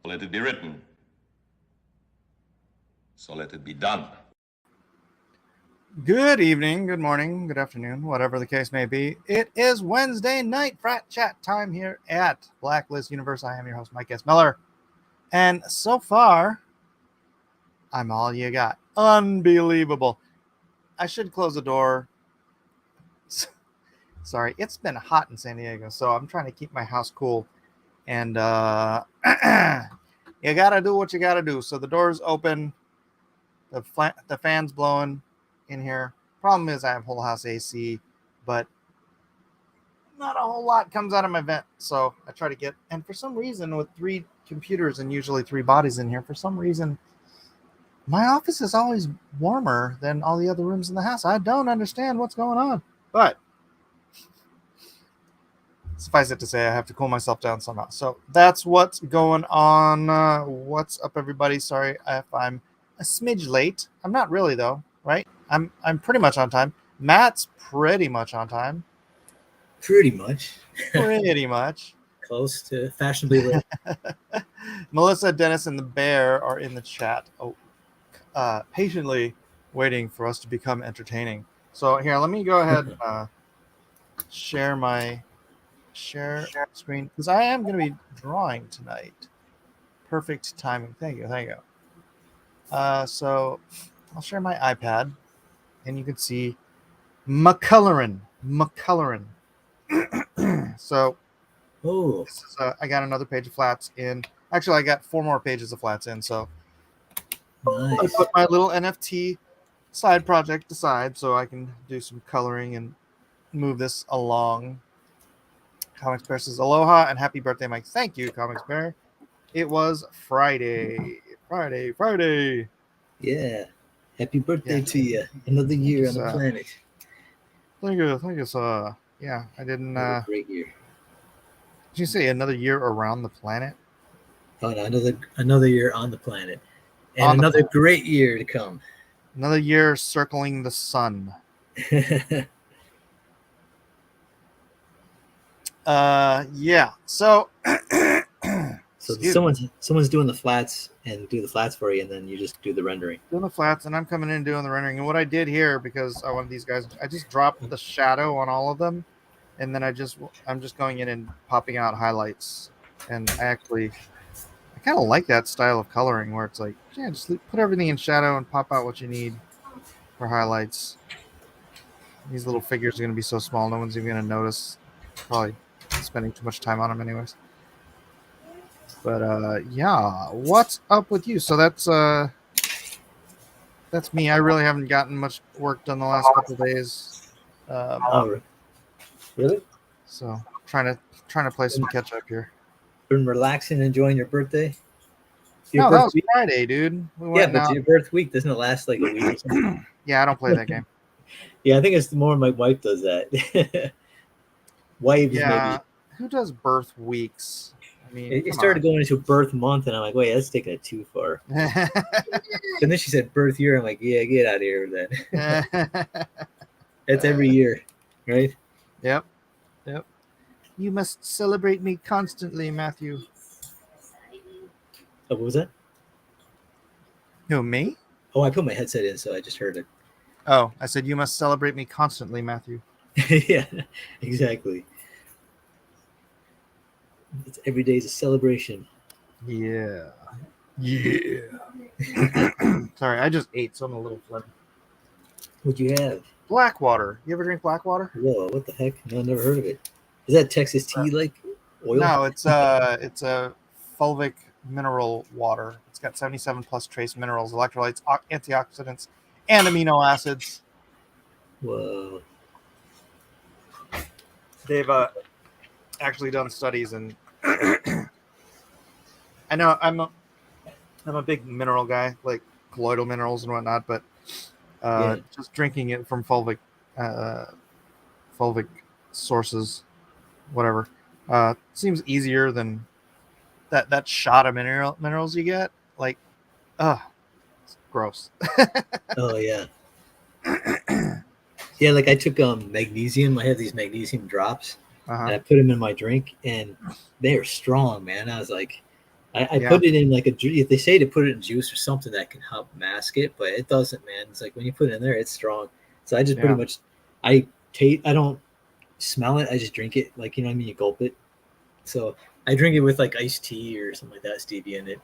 let it be written. So let it be done. Good evening, good morning, good afternoon, whatever the case may be. It is Wednesday night frat chat time here at Blacklist Universe. I am your host, Mike S. Miller. And so far, I'm all you got. Unbelievable. I should close the door. Sorry, it's been hot in San Diego, so I'm trying to keep my house cool. And you gotta do what you gotta do. So the door's open, the fan's blowing in here. Problem is I have whole house AC, but not a whole lot comes out of my vent. So I try to get, and for some reason with 3 computers and usually 3 bodies in here, for some reason my office is always warmer than all the other rooms in the house. I don't understand what's going on, but suffice it to say, I have to cool myself down somehow. So that's what's going on. What's up, everybody? Sorry if I'm a smidge late. I'm not really, though, right? I'm pretty much on time. Matt's pretty much on time. Pretty much. Pretty much. Close to fashionably late. Melissa, Dennis, and the Bear are in the chat. Patiently waiting for us to become entertaining. So here, let me go ahead and share my screen, because I am going to be drawing tonight. Perfect timing. Thank you. So I'll share my iPad, and you can see McCullorin. So this is, I got another page of flats in. Actually, I got 4 more pages of flats in. So nice. I put my little NFT side project aside so I can do some coloring and move this along. Comics Bear says aloha and happy birthday, Mike. Thank you, Comics Bear. It was Friday. Yeah. Happy birthday to you. Another year on the planet. Thank you. So, yeah, I didn't. Great year. Did you say another year around the planet? Oh, no, another year on the planet. And another great year to come. Another year circling the sun. Yeah. So someone's doing the flats and do the flats for you, and then you just do the rendering. Doing the flats, and I'm coming in and doing the rendering. And what I did here, because I wanted these guys, I just dropped the shadow on all of them, and then I'm just going in and popping out highlights. And I kind of like that style of coloring where it's like, yeah, just put everything in shadow and pop out what you need for highlights. These little figures are going to be so small, no one's even going to notice. Probably spending too much time on them anyways. But yeah, what's up with you? So that's me. I really haven't gotten much work done the last couple of days. Really? So trying to play some catch up here. Been relaxing, enjoying your birthday. No, that was Friday, dude. But your birth week doesn't it last like a week or something? Yeah, I don't play that game. Yeah, I think it's more my wife does that. Wives, yeah, maybe. Who does birth weeks? I mean, it started going into birth month, and I'm like, wait, that's taking it too far. And then she said birth year. I'm like, yeah, get out of here with that. It's every year, right? Yep. You must celebrate me constantly, Matthew. Oh, what was that? Who, me? Oh, I put my headset in, so I just heard it. Oh, I said you must celebrate me constantly, Matthew. Yeah, exactly. It's every day is a celebration. Yeah. Sorry, I just ate, so I'm a little flooded. What'd you have? Blackwater. You ever drink Blackwater? Whoa, what the heck? No, I've never heard of it. Is that Texas tea like oil? No, it's a fulvic mineral water. It's got 77 plus trace minerals, electrolytes, antioxidants, and amino acids. Whoa. They've actually done studies, and I know I'm a big mineral guy, like colloidal minerals and whatnot, but just drinking it from fulvic sources, whatever, seems easier than that shot of minerals you get. Like, it's gross. Oh yeah. Yeah, like I took magnesium. I have these magnesium drops, and I put them in my drink, and they are strong, man. I I Yeah. put it in like a juice. They say to put it in juice or something that can help mask it, but it doesn't, man. It's like when you put it in there, it's strong. So I just pretty Yeah. much, I don't smell it. I just drink it. Like, you know what I mean? You gulp it. So I drink it with like iced tea or something like that, stevia in it.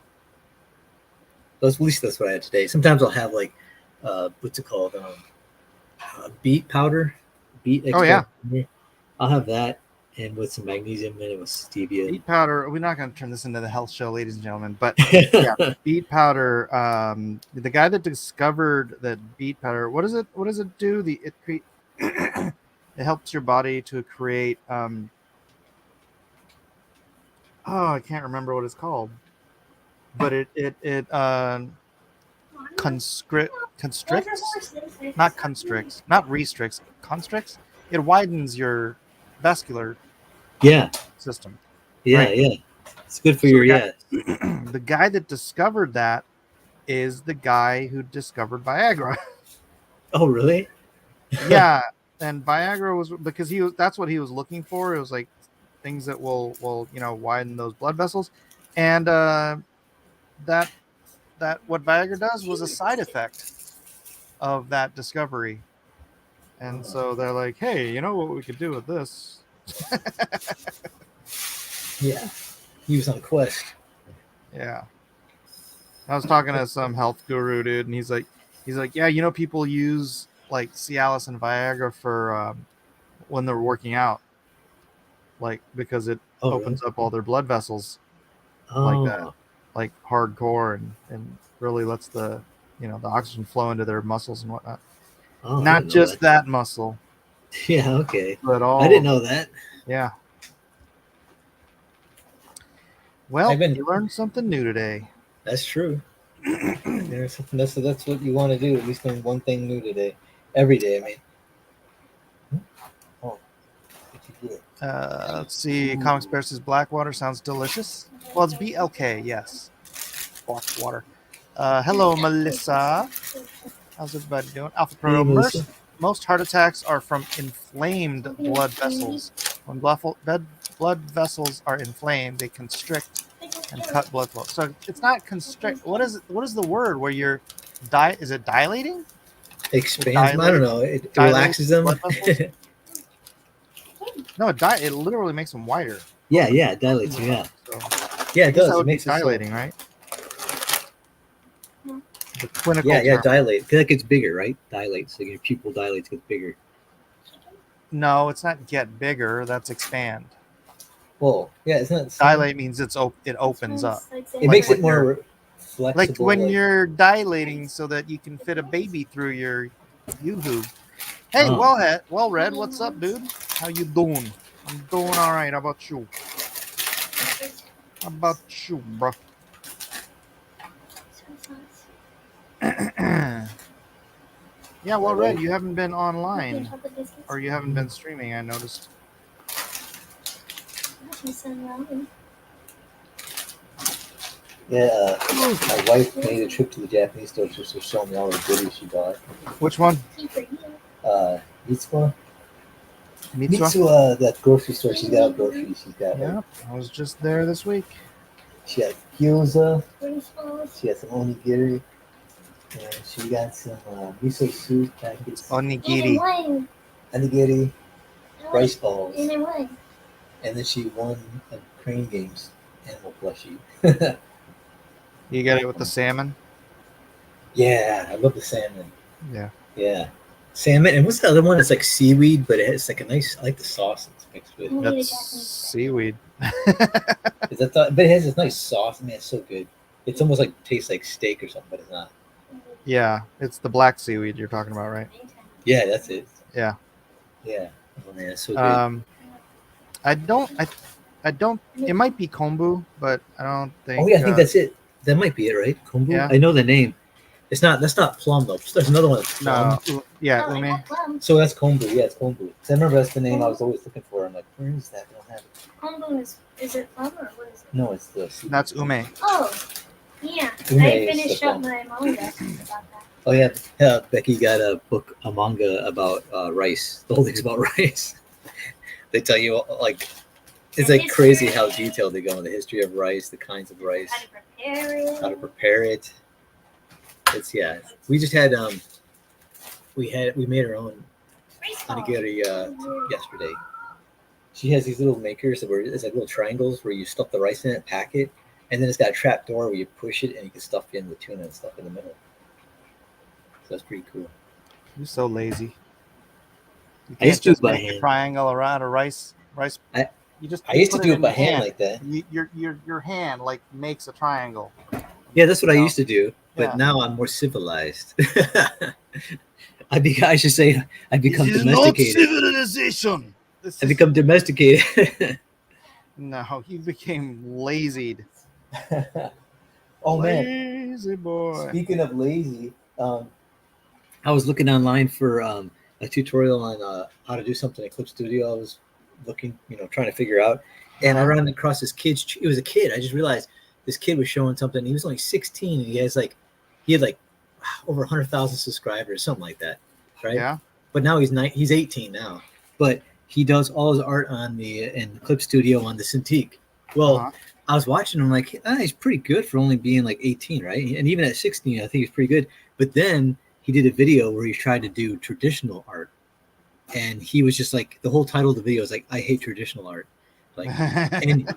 At least that's what I had today. Sometimes I'll have like, what's it called? Beet powder, beet Oh, yeah. extract. I'll have that and with some magnesium in it with stevia. Beet powder. We're not going to turn this into the health show, ladies and gentlemen, but yeah. beet powder. The guy that discovered that beet powder, what does it do? It helps your body to create. I can't remember what it's called, but it constricts, not constricts, not restricts, constricts. It widens your vascular Yeah. system. Yeah. Right. Yeah. It's good for So your, yeah. the guy that discovered that is the guy who discovered Viagra. Oh, really? Yeah, and Viagra was because that's what he was looking for. It was like things that will widen those blood vessels, and that what Viagra does was a side effect of that discovery. And so they're like, hey, you know what we could do with this? Yeah. He was on a quest. Yeah. I was talking to some health guru dude, and he's like, yeah, people use like Cialis and Viagra for when they're working out, like because it opens up all their blood vessels like that, like hardcore, and really lets the oxygen flow into their muscles and whatnot. Not just that muscle. Yeah, okay. But all I didn't know that. Yeah. Well, you learned something new today. That's true. There's something that's what you want to do. At least learn one thing new today. Every day, I mean. Oh. Let's see. Comics Bear says Blackwater sounds delicious. Well, it's BLK, yes. Blackwater. Hello, Melissa. How's everybody doing? Alpha Pro. Most heart attacks are from inflamed blood vessels. When blood vessels are inflamed, they constrict and cut blood flow. So it's not constrict. What is the word where you're is it dilating? Expands. I don't know. It relaxes them. No, it literally makes them wider. Yeah, it dilates. Yeah. So, yeah, it does. It makes dilating, so. Right? The clinical term. Dilate. Because it gets bigger, right? Dilates. Like your pupil dilates, gets bigger. No, it's not get bigger. That's expand. Well, yeah, it's not. Dilate means it opens up. It makes it more flexible. Like when you're dilating so that you can fit a baby through your yoo-hoo. Hey, well read. What's up, dude? How you doing? I'm doing all right. How about you? How about you, bro? Yeah, well read. You haven't been online, or you haven't been streaming. I noticed. Yeah, my wife made a trip to the Japanese store just to show me all the goodies she bought. Which one? Mitsuwa. Mitsuwa, that grocery store. She's got groceries. She's got. Yeah, I was just there this week. She had gyoza. She had some onigiri. And she got some miso soup packets. Onigiri. Rice balls. And then she won a Crane Games animal plushie. You got it with the salmon? Yeah, I love the salmon. Yeah. Yeah. Salmon. And what's the other one? It's like seaweed, but it's like a nice, I like the sauce it's mixed with. That's seaweed. But it has this nice sauce. Man, it's so good. It's almost like tastes like steak or something, but it's not. Yeah, it's the black seaweed you're talking about, right? Yeah, that's it. Yeah. Yeah. Oh man, it's so good. I don't. It might be kombu, but I don't think. Oh yeah, I think that's it. That might be it, right? Kombu. Yeah. I know the name. It's not. That's not plum though. There's another one. That's plum. No. Yeah, ume. So that's kombu. Yeah, it's kombu. I remember that's the name I was always looking for. I'm like, where is that? I don't have it. Kombu is it plum or what is it? No, it's the. That's ume. Oh, yeah. Ume I finished up my manga about that. Oh yeah, Becky got a manga about rice. The whole thing's about rice. They tell you like It's like crazy how detailed they go in the history of rice, the kinds of rice, How to prepare it. how to prepare it. It's We just had we made our own onigiri yesterday. She has these little makers where it's like little triangles where you stuff the rice in it, pack it, and then it's got a trap door where you push it and you can stuff in the tuna and stuff in the middle. So that's pretty cool. You're so lazy. You I used can't to do just it by make a hand. triangle around a rice. I You used to put do it in by your hand like that. Your hand like makes a triangle. Yeah, that's what I No. used to do, but Yeah. now I'm more civilized. I should say I become This is domesticated. not civilization. I become domesticated. No, you became lazied. Oh man! Lazy boy. Speaking of lazy, I was looking online for a tutorial on how to do something in Clip Studio. I was looking, trying to figure out, and I ran across this kid. It was a kid. I just realized this kid was showing something. He was only 16, and he had like over 100,000 subscribers, something like that, right? Yeah. But now he's 18 now, but he does all his art in Clip Studio on the Cintiq. Well, I was watching him like, he's pretty good for only being like 18, right? And even at 16, I think he's pretty good. But then he did a video where he tried to do traditional art, and he was just like, the whole title of the video is like, I hate traditional art. Like, and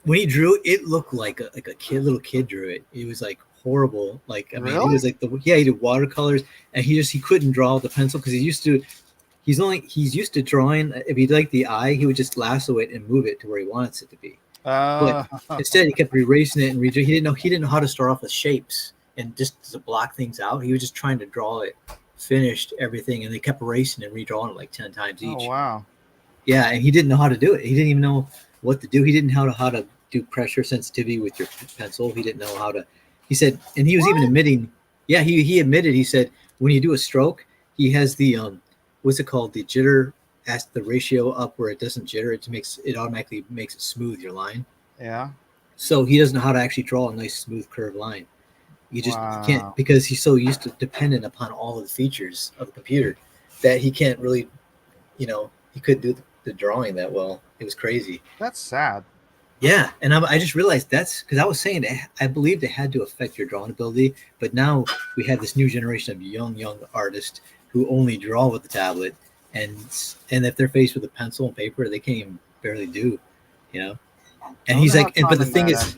when he drew it, it looked like a little kid drew it. It was like horrible. Like, I mean, Really? it was like he did watercolors, and he couldn't draw with the pencil because he's used to drawing. If he liked the eye, he would just lasso it and move it to where he wants it to be. But instead, he kept erasing it and he didn't know how to start off with shapes and just to block things out. He was just trying to draw it, finished everything, and they kept erasing and redrawing it like 10 times each. Oh wow. Yeah, and he didn't know how to do it. He didn't even know what to do. He didn't know how to do pressure sensitivity with your pencil. He didn't know how to. He said, and he was even admitting. Yeah, he admitted. He said when you do a stroke, he has the what's it called? The jitter. Ask the ratio up where it doesn't jitter. It automatically makes it smooth your line. Yeah. So he doesn't know how to actually draw a nice smooth curved line. You just can't, because he's so used to dependent upon all of the features of the computer that he can't really, he couldn't do the drawing that well. It was crazy. That's sad. Yeah, and I just realized that's because I was saying that I believed it had to affect your drawing ability, but now we have this new generation of young artists who only draw with the tablet, and if they're faced with a pencil and paper, they can't even barely do, And he's like, but the thing is,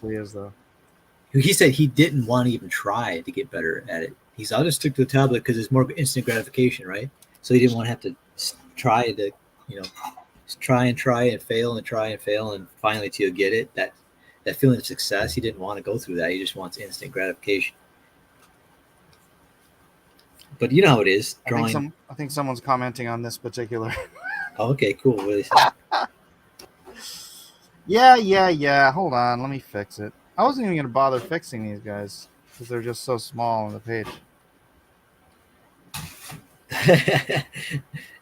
he said he didn't want to even try to get better at it. He's, I'll just stick to the tablet because it's more instant gratification, right? So he didn't want to have to try to, try and fail and try and fail, and finally till you get it, that feeling of success. He didn't want to go through that. He just wants instant gratification. But you know how it is drawing. I think someone's commenting on this particular. Oh, okay, cool. What is Yeah. Hold on, let me fix it. I wasn't even gonna bother fixing these guys because they're just so small on the page.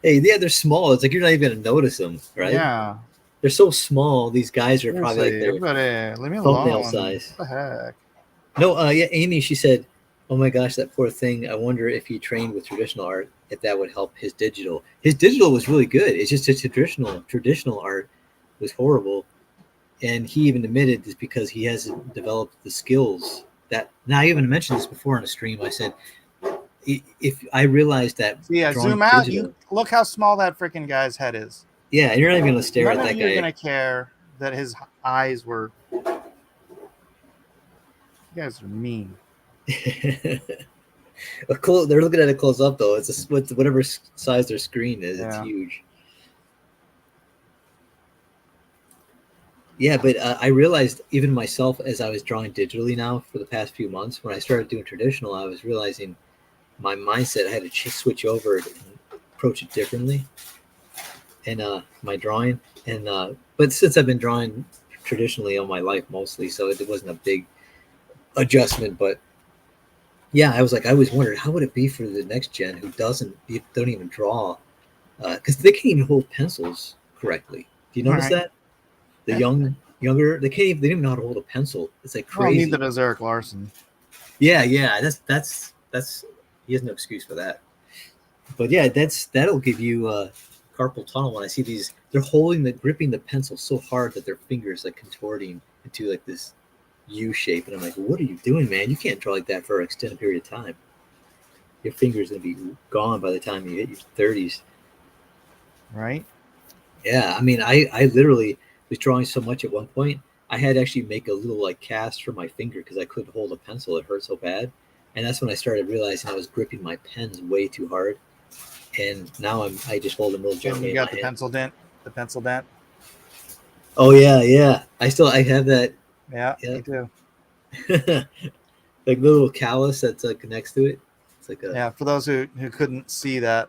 Hey, yeah, they're small. It's like you're not even gonna notice them, right? Yeah. They're so small. These guys are probably like their everybody, leave me thumbnail alone. size. What the heck? No, yeah, Amy, she said, oh my gosh, that poor thing. I wonder if he trained with traditional art, if that would help his digital. His digital was really good. It's just his traditional art was horrible. And he even admitted this because he hasn't developed the skills that. Now, I even mentioned this before on a stream. I said, if I realized that. Yeah, zoom out. You look how small that freaking guy's head is. Yeah, you're not even going to stare at that guy. You're going to care that his eyes were. You guys are mean. They're looking at it close up though. It's whatever size their screen is. Yeah. It's huge. Yeah, but I realized even myself as I was drawing digitally now for the past few months, when I started doing traditional, I was realizing my mindset. I had to switch over and approach it differently. And my drawing, and but since I've been drawing traditionally all my life mostly, so it wasn't a big adjustment. But yeah, I always wondered how would it be for the next gen who don't even draw, because they can't even hold pencils correctly. Do you notice that? The younger, they don't even know how to hold a pencil. It's like crazy. Well, neither does Eric Larson. Yeah, that's he has no excuse for that. But yeah, that'll give you carpal tunnel when I see these. They're gripping the pencil so hard that their fingers like contorting into like this U shape, and I'm like, what are you doing, man? You can't draw like that for an extended period of time. Your fingers gonna be gone by the time you hit your 30s. Right? Yeah, I mean, I literally was drawing so much at one point. I had to actually make a little like cast for my finger because I couldn't hold a pencil. It hurt so bad, and that's when I started realizing I was gripping my pens way too hard. And now I just hold them real And gently. you in got my the hand. pencil dent. The pencil dent. Oh yeah. I have that. Yeah, Yeah. me too. Like little callus that's like next to it. It's like a Yeah, for those who couldn't see that,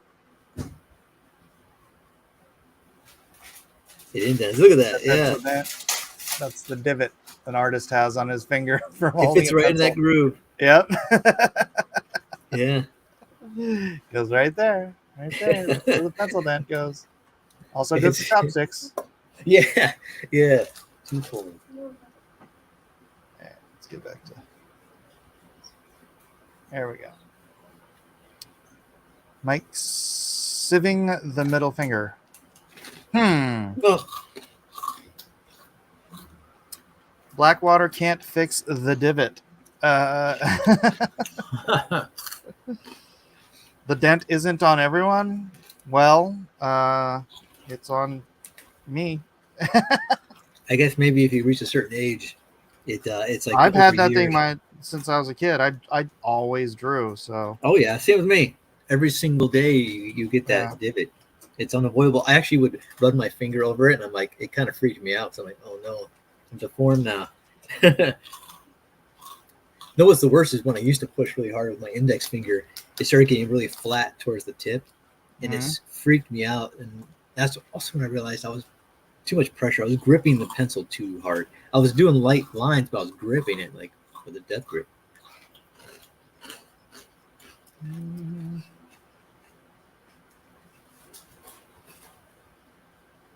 it indents. Look at that. that's Yeah, the dent. That's the divot an artist has on his finger for it holding fits a right in pencil. that groove. Yep. Yeah. Goes right there. Right there. That's where the pencil dent goes. Also good for chopsticks. Yeah. Yeah. Twofold. Okay, let's get back to. There we go. Mike sieving the middle finger. Ugh. Blackwater can't fix the divot. The dent isn't on everyone. Well, it's on me. I guess maybe if you reach a certain age, it's like I've had over that thing years. since I was a kid. I always drew. So Oh yeah, same with me. Every single day you get that Yeah. divot. It's unavoidable. I actually would run my finger over it, and I'm like, it kind of freaked me out. So I'm like, oh no, I'm deformed now. No, what's the worst is when I used to push really hard with my index finger, it started getting really flat towards the tip, and it's freaked me out. And that's also when I realized I was too much pressure. I was gripping the pencil too hard. I was doing light lines, but I was gripping it like with a death grip.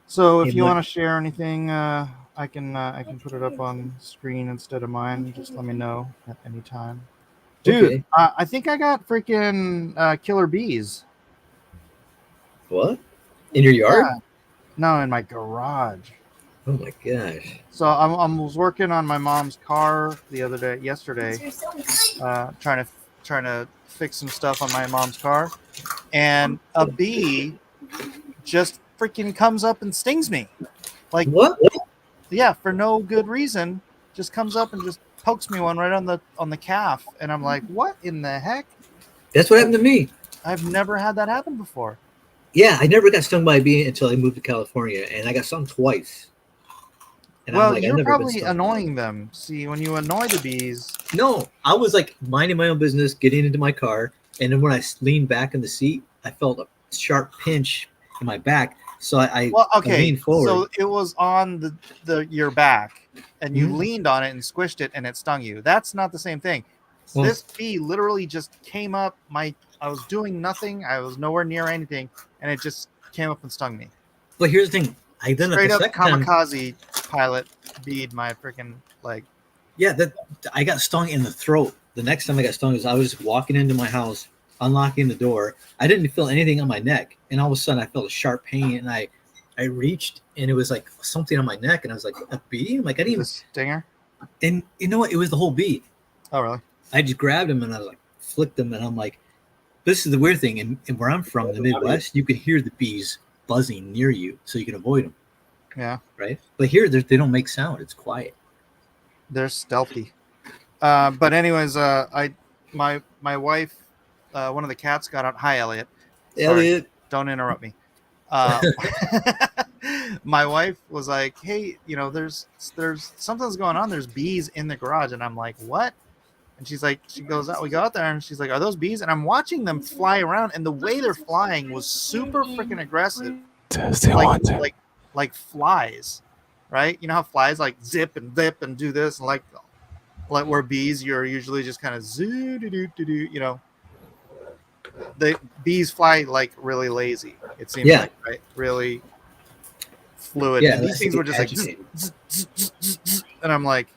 So if Hey, you Mike. want to share anything, I can put it up on screen instead of mine. Just let me know at any time. Dude, Okay. I think I got freaking killer bees. What? In your yard? Yeah. No, in my garage. Oh my gosh. So I was working on my mom's car yesterday, trying to fix some stuff on my mom's car, and a bee just freaking comes up and stings me. Like, What? yeah, for no good reason, just comes up and just pokes me one right on the calf, and I'm like, what in the heck? That's what happened to me. I've never had that happen before. Yeah, I never got stung by a bee until I moved to California, and I got stung twice. And Well, I've you're never been probably stung. annoying them. See, when you annoy the bees, No, I was like minding my own business, getting into my car, and then when I leaned back in the seat, I felt a sharp pinch in my back. So I leaned forward. so it was on your back, and you Mhm. leaned on it and squished it, and it stung you. That's not the same thing. Well- This bee literally just came up. I was doing nothing. I was nowhere near anything, and it just came up and stung me. But here's the thing: I done it Straight the up second time. kamikaze pilot bead my freaking leg. Yeah, that I got stung in the throat. The next time I got stung was I was just walking into my house, unlocking the door. I didn't feel anything on my neck, and all of a sudden I felt a sharp pain, and I reached, and it was like something on my neck, and I was like, a bee? I'm like, I didn't even. The stinger. And you know what? It was the whole bee. Oh, really? I just grabbed him and I was like, flicked him, and I'm like, this is the weird thing. And where I'm from, the Midwest, you can hear the bees buzzing near you, so you can avoid them. Yeah. Right. But here, they don't make sound. It's quiet. They're stealthy. But anyways, my wife, one of the cats got out. Hi, Elliot. Sorry, Elliot. don't interrupt me. My wife was like, "Hey, there's something's going on. There's bees in the garage," and I'm like, "What?" And she's like, she goes out. We go out there, and she's like, "Are those bees?" And I'm watching them fly around, and the way they're flying was super freaking aggressive, like flies, right? You know how flies like zip and do this, and like where bees, you're usually just kind of zoo do do do do. The bees fly like really lazy. It seems like, right? Really fluid. Yeah, and these things were just like, zzz, zzz, zzz, zzz, zzz, and I'm like,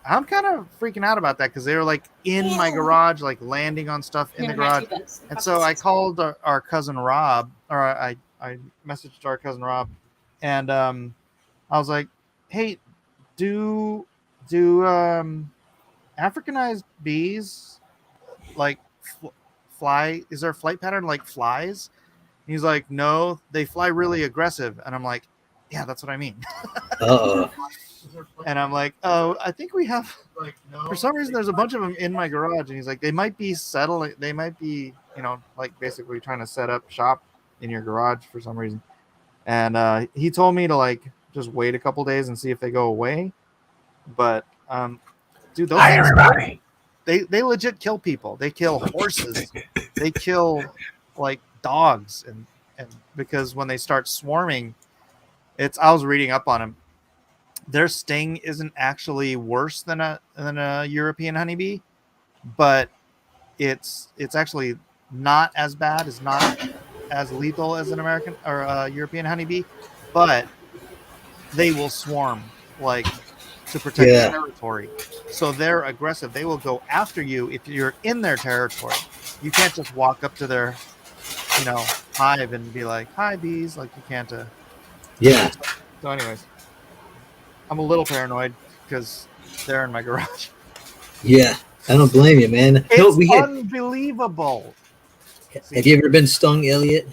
I'm kind of freaking out about that because they were like in my garage, like landing on stuff in the garage. And so I called our cousin Rob, or I messaged our cousin Rob, and I was like, "Hey, do Africanized bees like fly? Is there a flight pattern like flies?" And he's like, "No, they fly really aggressive." And I'm like, "Yeah, that's what I mean." Uh-oh. And I'm like, "Oh, I think we have." For some reason, there's a bunch of them in my garage, and he's like, "They might be settling. They might be, like basically trying to set up shop in your garage for some reason." And he told me to like just wait a couple days and see if they go away. But dude, those things, everybody. they legit kill people. They kill horses. They kill like dogs, and because when they start swarming, I was reading up on them. Their sting isn't actually worse than a European honeybee, but it's actually not as bad. It's not as lethal as an American or a European honeybee, but they will swarm like to protect Yeah. territory. So they're aggressive. They will go after you if you're in their territory. You can't just walk up to their, hive and be like, "Hi, bees." Like you can't. Yeah. So, anyways, I'm a little paranoid because they're in my garage. Yeah. I don't blame you, man. It's unbelievable. Have you ever been stung, Elliot?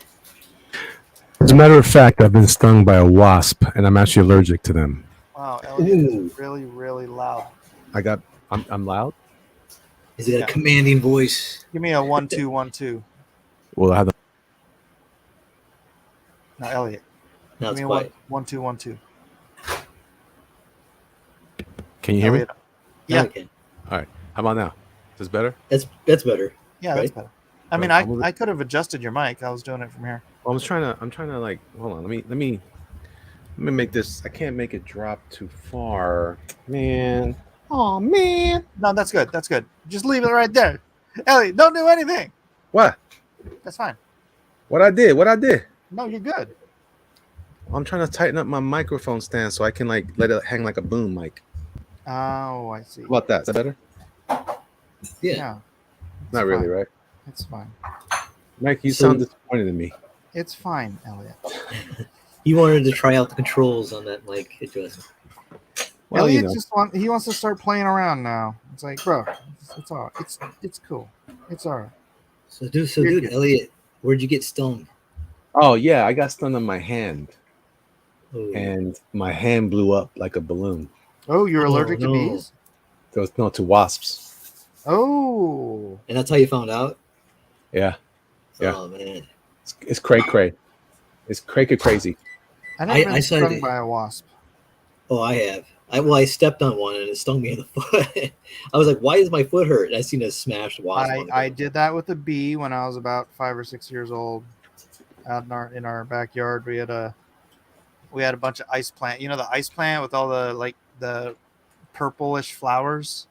As a matter of fact, I've been stung by a wasp, and I'm actually allergic to them. Wow, Elliot Ooh. is really, really loud. I'm loud. Is it a commanding voice? Give me a 1 2 1 2. Well, I have the. No, Elliot. No, Give it's me a quiet. 1 2 1 2. Can you hear Elliot. Now Yeah. I can. me? All right. How about now? Is this better? That's better. Yeah, that's Right? better. I mean, Well, I could have adjusted your mic. I was doing it from here. Well, I'm trying to like. Hold on. Let me make this. I can't make it drop too far, man. Oh man. No, that's good. That's good. Just leave it right there. Elliot, don't do anything. What? That's fine. What I did? No, you're good. I'm trying to tighten up my microphone stand so I can like let it hang like a boom mic. Oh, I see. How about that? Is that better? Yeah. It's Not really, fine. right? It's fine. Mike, you So- sound disappointed in me. It's fine, Elliot. He wanted to try out the controls on that mic adjustment. Well, Elliot you know. just he wants to start playing around now. It's like, bro, it's all it's cool. It's all right. So, You're dude, good. Elliot, where'd you get stung? Oh yeah, I got stung on my hand, Oh, and my hand blew up like a balloon. Oh, you're Oh, allergic to no. bees? There was no to wasps. Oh, and that's how you found out? Yeah, Yeah. Oh man. it's cray. It's crazy. I never I been said stung it. by a wasp. Oh, I have. I stepped on one and it stung me in the foot. I was like, why does my foot hurt? And I seen a smashed wasp. on the I ground. did that with a bee when I was about 5 or 6 years old. Out in our backyard, we had a bunch of ice plant. You know the ice plant with all the purplish flowers.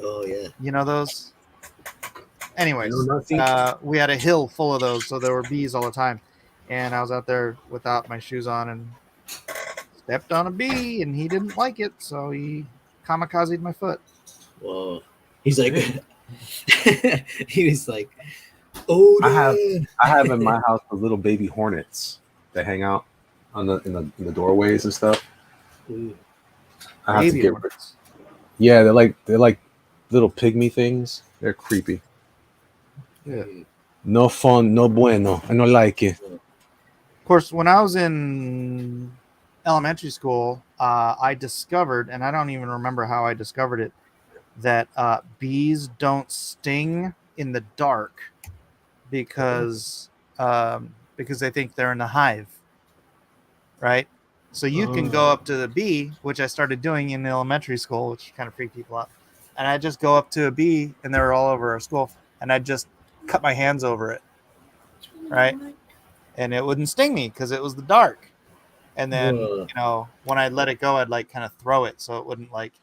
Oh yeah. You know those. Anyways, No, nothing. we had a hill full of those, so there were bees all the time. And I was out there without my shoes on and stepped on a bee, and he didn't like it, so he kamikazed my foot. Whoa. He's like he was like, oh I have in my house the little baby hornets that hang out on in the doorways and stuff. Ooh. I have Baby to get hornets. Yeah, they're like little pygmy things. They're creepy. Yeah. No fun, no bueno. I don't like it. Of course, when I was in elementary school, I discovered, and I don't even remember how I discovered it, that bees don't sting in the dark because they think they're in the hive, right? So you can go up to the bee, which I started doing in elementary school, which kind of freaked people out. And I just go up to a bee, and they're all over our school, and I just cut my hands over it, right? And it wouldn't sting me because it was the dark. And then, when I let it go, I'd like kind of throw it so it wouldn't like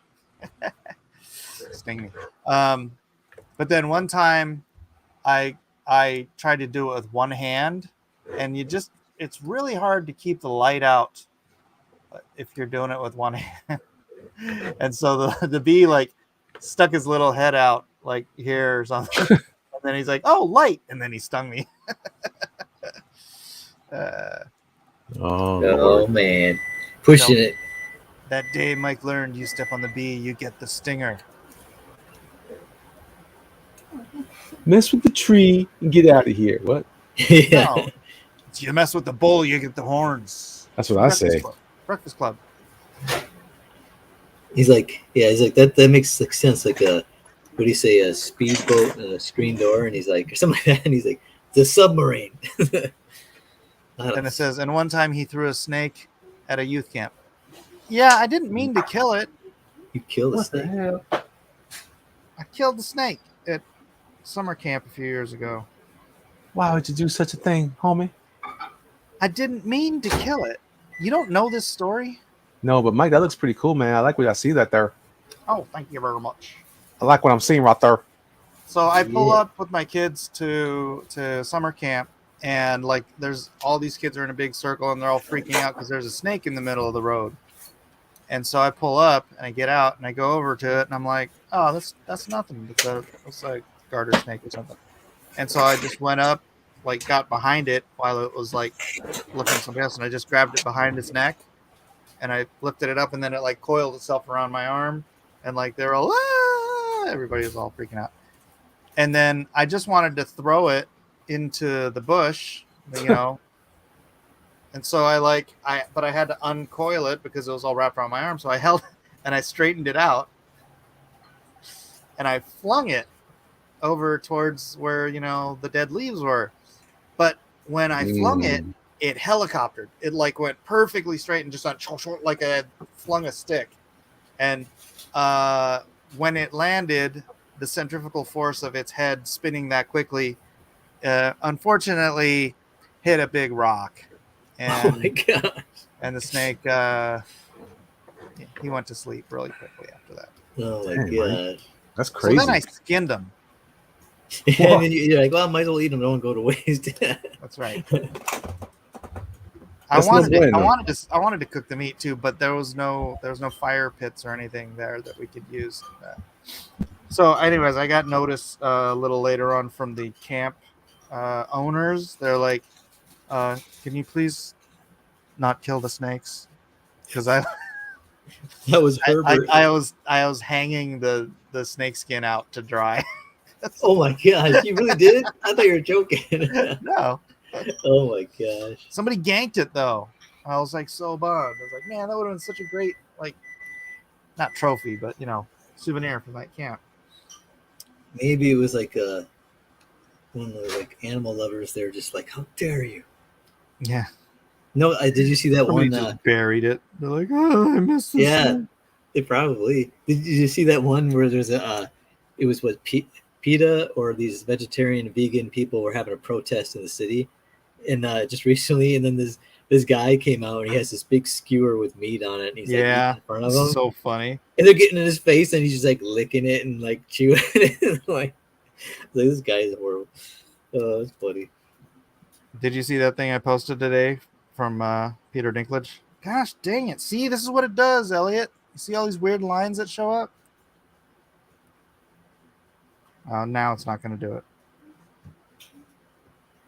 sting me. But then one time I tried to do it with one hand, and it's really hard to keep the light out if you're doing it with one hand. And so the bee like stuck his little head out like here or something. And then he's like, "Oh, light!" And then he stung me. Oh, Oh Lord. man, pushing No. it. That day Mike learned you step on the bee, you get the stinger. Mess with the tree and get out of here. What? Yeah. No. You mess with the bull, you get the horns. That's what I say. Club. Breakfast Club. He's like, that makes like sense. Like a, what do you say, a speedboat and a screen door, and he's like, or something like that, and he's like, the submarine. And it says, and one time he threw a snake at a youth camp. Yeah, I didn't mean to kill it. You kill the What the snake. hell? I killed the snake at summer camp a few years ago. Why would you do such a thing, homie? I didn't mean to kill it. You don't know this story? No, but Mike, that looks pretty cool, man. I like what I see that there. Oh, thank you very much. I like what I'm seeing right there. So I pull Yeah. up with my kids to summer camp, and like there's all these kids are in a big circle, and they're all freaking out because there's a snake in the middle of the road. And so I pull up and I get out and I go over to it, and I'm like, oh, that's nothing. It's like garter snake or something. And so I just went up, like got behind it while it was like looking at something else, and I just grabbed it behind its neck, and I lifted it up, and then it like coiled itself around my arm, and like they're all everybody was all freaking out. And then I just wanted to throw it into the bush, you know. And so but I had to uncoil it because it was all wrapped around my arm. So I held and I straightened it out, and I flung it over towards where, you know, the dead leaves were. But when I flung it, it helicoptered. It like went perfectly straight and just went short, like I had flung a stick. And when it landed, the centrifugal force of its head spinning that quickly, unfortunately, hit a big rock. Oh my And god. and the snake, he went to sleep really quickly after that. Oh my Dang, god. That's crazy. So then I skinned him. And then you're like, well, I might as well eat them. Don't go to waste. That's right. That's no bueno. I wanted to cook the meat too, but there was no fire pits or anything there that we could use. So, anyways, I got notice a little later on from the camp owners. They're like, "Can you please not kill the snakes?" Because That was Herbert. I was hanging the snake skin out to dry. Oh my gosh, you really did it? I thought you were joking. No, Oh my gosh. somebody ganked it though. I was like so bummed. I was like, man, that would have been such a great, like, not trophy, but you know, souvenir from that camp. Maybe it was like one of the like animal lovers. They're just like, how dare you? Yeah. No, did you see that Somebody one? just buried it. They're like, oh, I missed this. Yeah, thing." they probably. Did you see that one where there's it was what PETA or these vegetarian and vegan people were having a protest in the city, and just recently, and then this guy came out and he has this big skewer with meat on it, and he's like Yeah, eating in front of this him, is so funny. and they're getting in his face, and he's just like licking it and like chewing it, like this guy is horrible. Oh, it's funny. Did you see that thing I posted today from Peter Dinklage? Gosh dang it. See, this is what it does, Elliot. You see all these weird lines that show up? Oh, now it's not going to do it.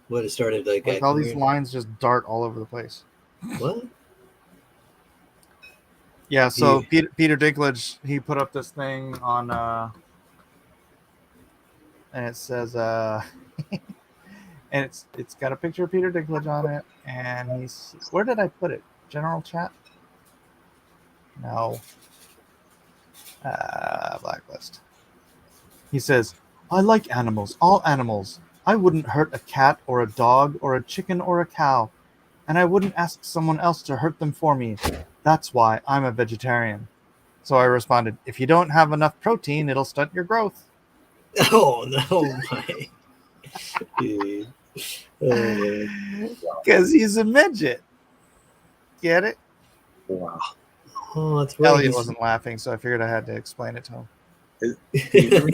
What, it started like Like all these lines just dart all over the place. What? Yeah, so Yeah. Peter Dinklage, he put up this thing on and it says and it's got a picture of Peter Dinklage on it, and he's, where did I put it? General chat? No. Blacklist. He says, I like animals, all animals. I wouldn't hurt a cat or a dog or a chicken or a cow, and I wouldn't ask someone else to hurt them for me. That's why I'm a vegetarian. So I responded, if you don't have enough protein, it'll stunt your growth. Oh no, my. Dude. Oh, Because he's a midget. Get it? Wow. oh, that's right. Elliot wasn't laughing, so I figured I had to explain it to him. Can you hear me?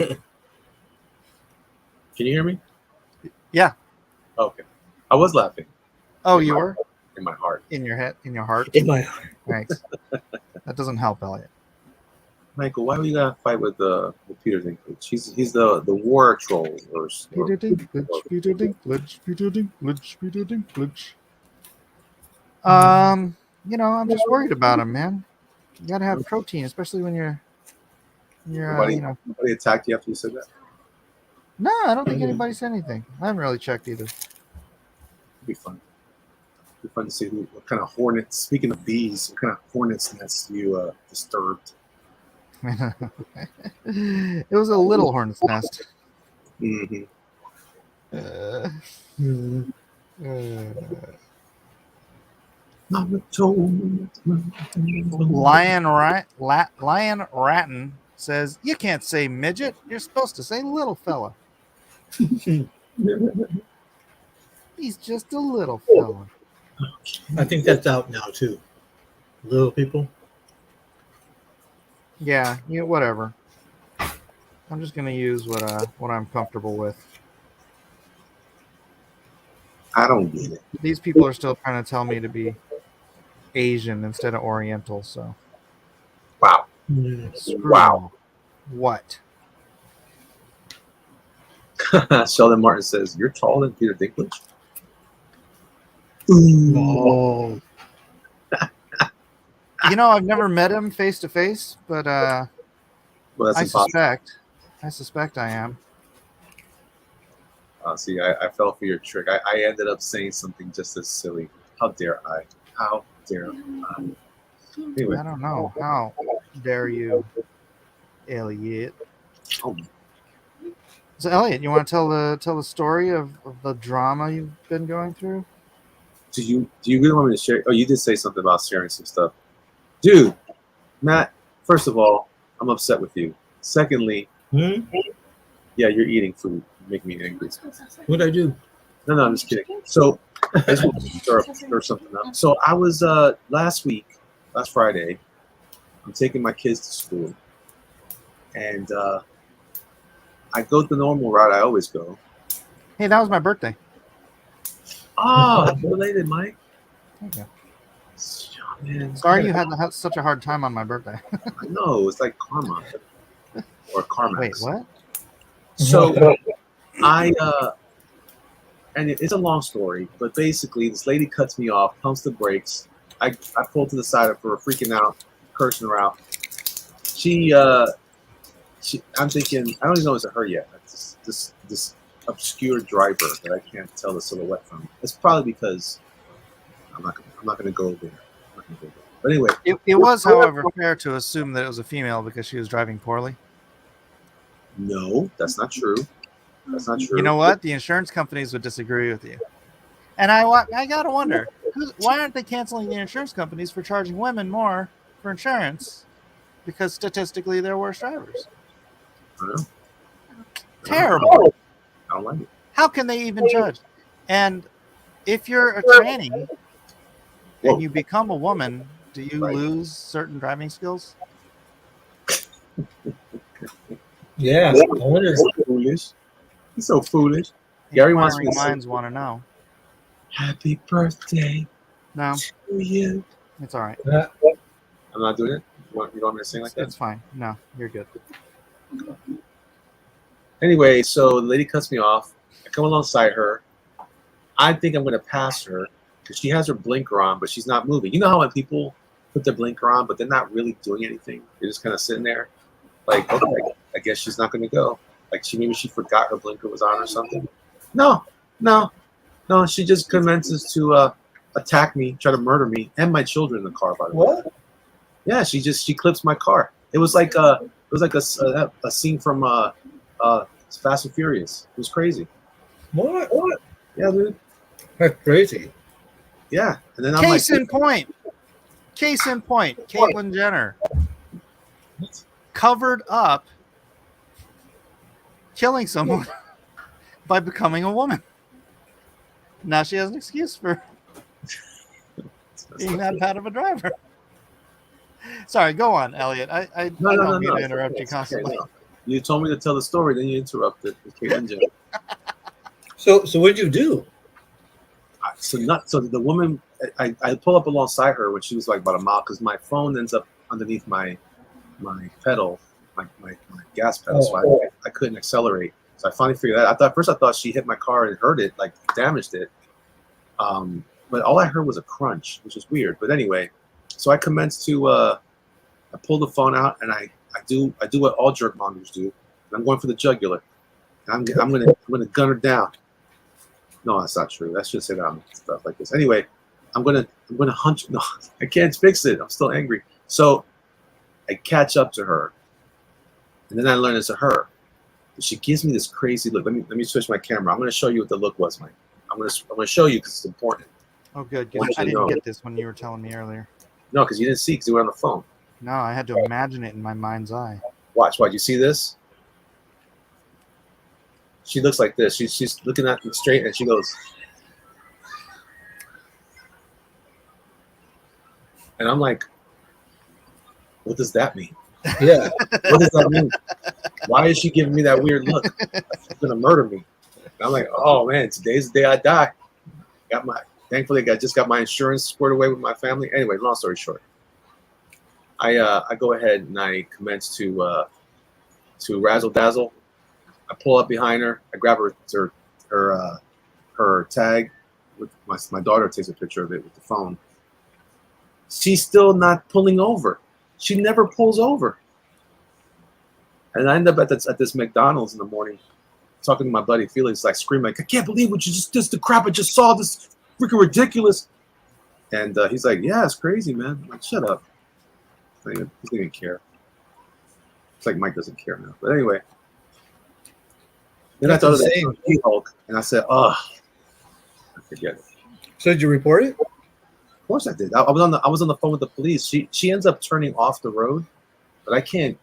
Can you hear me? Yeah. Okay. I was laughing Oh, you were? in my heart. In your head? In your heart? In my Thanks. That doesn't help, Elliot. Michael, why we gotta fight with Peter Dinklage? He's the war troll or Peter Dinklage, Peter Dinklage, Peter Dinklage, Peter Dinklage. I'm just worried about him, man. You gotta have protein, especially when you're Nobody attacked you after you said that? No, I don't think anybody said anything. I haven't really checked either. It'd be fun. It'd be fun to see what kind of hornets. Speaking of bees, what kind of hornets nests you disturbed? It was a little hornet's nest. Mm-hmm. Lion Ratton says, "You can't say midget. You're supposed to say little fella. He's just a little fella." I think that's out now too. Little people. Yeah, whatever. I'm just gonna use what I'm comfortable with. I don't get it. These people are still trying to tell me to be Asian instead of Oriental, so Wow. screw Wow. them. What? Sheldon Martin says, "You're taller than Peter Dinklage." Oh. I've never met him face to face, but Well, that's I impossible. suspect I am. See, I fell for your trick. I ended up saying something just as silly. How dare I? How dare I? Anyway. I don't know. How dare you, Elliot? Oh, So, Elliot, you want to tell the story of the drama you've been going through? do you really want me to share? Oh, you did say something about sharing some stuff. Dude, Matt, first of all, I'm upset with you. Secondly, yeah, you're eating food. You make me angry. What'd I do? No, I'm just kidding. So, I just want to stir something up. So, I was last Friday, I'm taking my kids to school. And I go the normal route I always go. Hey, that was my birthday. Oh, happy related, Mike. Thank you. Man, Sorry you had such a hard time on my birthday. I know, it's like karma. Or karma. Wait, what? So I and it's a long story, but basically this lady cuts me off, pumps the brakes. I pull to the side of her, freaking out, cursing her out. I'm thinking, I don't even know it's her yet. It's this obscure driver that I can't tell the silhouette from. It's probably because I'm not gonna go there. But anyway, It was, however, fair to assume that it was a female because she was driving poorly. no, that's not true. That's not true. You know what? The insurance companies would disagree with you. And I gotta wonder, why aren't they canceling the insurance companies for charging women more for insurance? Because statistically, they're worse drivers. I don't know. Terrible. I don't like it. How can they even judge? And if you're a tranny Whoa. and you become a woman, do you Right. lose certain driving skills? Yeah. I wonder. So foolish. He's so foolish. Gary wants me Inquiring to say, minds want to know. happy birthday No, to you. it's all right. I'm not doing it. You want me to sing like that? It's fine. No, you're good. Anyway, so the lady cuts me off. I come alongside her. I think I'm going to pass her because she has her blinker on, but she's not moving. You know how when people put their blinker on, but they're not really doing anything? They're just kind of sitting there. Like, okay, I guess she's not going to go. Like maybe she forgot her blinker was on or something. No. She just commences to attack me, try to murder me and my children in the car. By the way. What? Yeah, she clips my car. It was like a scene from Fast and Furious. It was crazy. What? Yeah, dude. That's crazy. Yeah, and then I'm Case like, in point. Caitlyn Jenner covered up killing someone by becoming a woman. Now she has an excuse for being that bad of a driver. Sorry, go on, Elliot. I don't mean to interrupt you constantly. Okay, no. You told me to tell the story, then you interrupted. Caitlyn Jenner. So what did you do? So the woman, I pull up alongside her when she was like about a mile because my phone ends up underneath my pedal, my gas pedal, so I couldn't accelerate. So I finally figured that. First I thought she hit my car and hurt it, like damaged it. But all I heard was a crunch, which is weird. But anyway, so I commenced to I pull the phone out and I do what all jerk mongers do. And I'm going for the jugular. And I'm gonna gun her down. No, that's not true. That should say that on stuff like this. Anyway, I'm gonna hunch. No, I can't fix it. I'm still angry. So I catch up to her, and then I learn it's a her. She gives me this crazy look. Let me switch my camera. I'm gonna show you what the look was, Mike. I'm gonna show you because it's important. Oh, good. Want I you to didn't know. get this when you were telling me earlier. No, because you didn't see because you were on the phone. No, I had to imagine it in my mind's eye. Watch. You see this? She looks like this. She's looking at me straight, and she goes, and I'm like, what does that mean? Yeah. What does that mean? Why is she giving me that weird look? She's gonna murder me. And I'm like, oh man, today's the day I die. Thankfully, I just got my insurance squared away with my family. Anyway, long story short, I go ahead and I commence to razzle dazzle. I pull up behind her. I grab her tag. With my daughter takes a picture of it with the phone. She's still not pulling over. She never pulls over. And I end up at this McDonald's in the morning, talking to my buddy Felix, like screaming, like, I can't believe what you just the crap I just saw. This freaking ridiculous. And he's like, yeah, it's crazy, man. I'm like, shut up. He doesn't even care. It's like Mike doesn't care now. But anyway. Then I thought of that Hulk, and I said, oh, I forget it. So did you report it? Of course I did. I was on the phone with the police. She ends up turning off the road, but I can't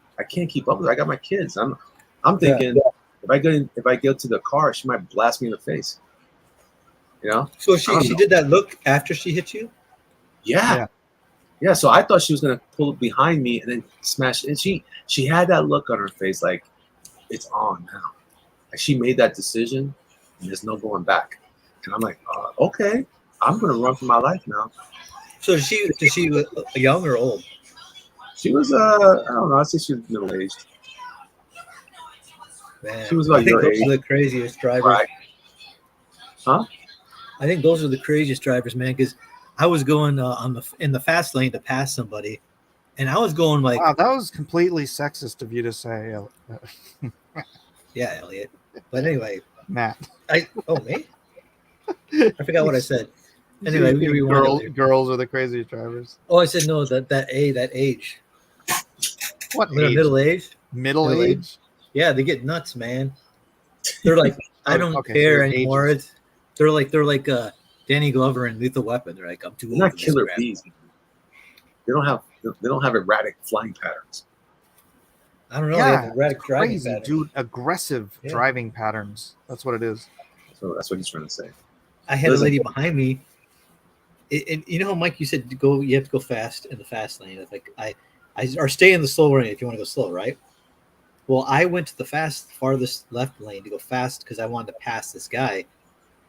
keep up with her. I got my kids. I'm thinking if I go to the car, she might blast me in the face. You know? So she did that look after she hit you? Yeah. So I thought she was gonna pull it behind me and then smash. And she had that look on her face, like it's on now. Like she made that decision, and there's no going back. And I'm like, okay, I'm gonna run for my life now. So is she young or old? She was I don't know. I think she was middle aged. Man, She was like I think your those age. are the craziest drivers. Right. Huh? I think those are the craziest drivers, man. Because I was going in the fast lane to pass somebody, and I was going like, Wow, that was completely sexist of you to say, yeah, Elliot. But anyway, Matt. me? I forgot what I said. Anyway, we rewind it. Girls are the craziest drivers. Oh, I said no. That age. What They're age? middle age. Middle Middle age? Yeah, they get nuts, man. They're like, I don't Okay, care so anymore. ages. They're like Danny Glover in Lethal Weapon. They're like, I'm too They're old. not for this killer crap. bees. They don't have erratic flying patterns. I don't know. Yeah, they have erratic driving Crazy, patterns. dude. Aggressive Yeah. driving patterns. That's what it is. So that's what he's trying to say. I had Listen. a lady behind me. And you know how, Mike, you said you have to go fast in the fast lane. It's like or stay in the slow lane if you want to go slow, right? Well, I went to the farthest left lane to go fast because I wanted to pass this guy.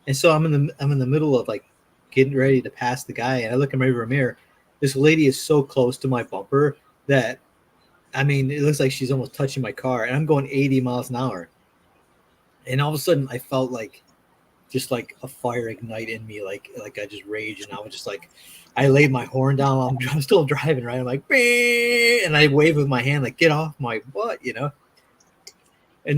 And so I'm in the middle of like getting ready to pass the guy, and I look in my rearview mirror. This lady is so close to my bumper that, I mean, it looks like she's almost touching my car, and I'm going 80 miles an hour. And all of a sudden, I felt like just like a fire ignite in me, like I just raged, and I was just like, I laid my horn down. I'm still driving, right? I'm like, "Beep," and I wave with my hand, like, get off my butt, you know. And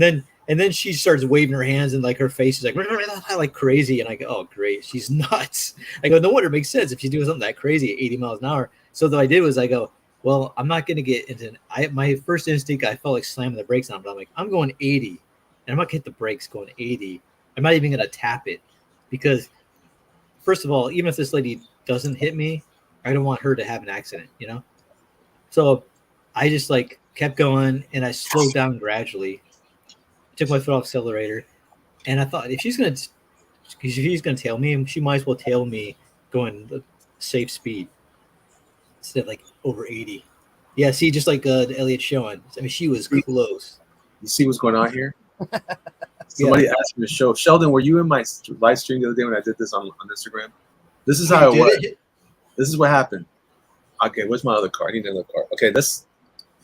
then she starts waving her hands, and like her face is like crazy, and I go, oh great, she's nuts. I go, no wonder, it makes sense if she's doing something that crazy at 80 miles an hour. So what I did was I go, well, I'm not going to get into my first instinct. I felt like slamming the brakes on, but I'm like, I'm going 80, and I'm not going to hit the brakes going 80. I'm not even going to tap it because, first of all, even if this lady doesn't hit me, I don't want her to have an accident, you know? So I just like kept going, and I slowed down gradually, took my foot off the accelerator, and I thought if she's going to tail me, she might as well tail me going the safe speed instead of like over 80. Yeah, see, just like the Elliot showing. I mean, she was close. You see what's going on here? Somebody asked me to show. Sheldon, were you in my live stream the other day when I did this on Instagram? This is how it was. This is what happened. Okay, where's my other car? I need another car. Okay,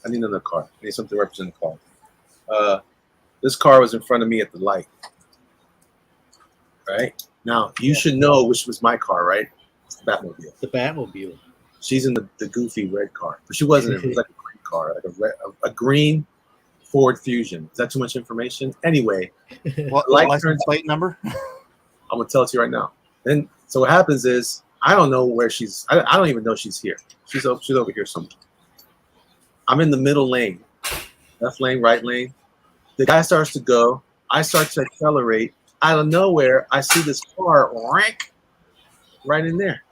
I need another car. I need something to represent the car. This car was in front of me at the light. Right? Now, you should know which was my car, right? It's the Batmobile. The Batmobile. She's in the goofy red car. But she wasn't. It was like a green car, like a green Ford Fusion. Is that too much information? Anyway, What Light license turns- plate number? I'm going to tell it to you right now. Then, so what happens is, I don't know where she's. I don't even know she's here. She's over here somewhere. I'm in the middle lane. Left lane, right lane. The guy starts to go. I start to accelerate. Out of nowhere, I see this car right in there.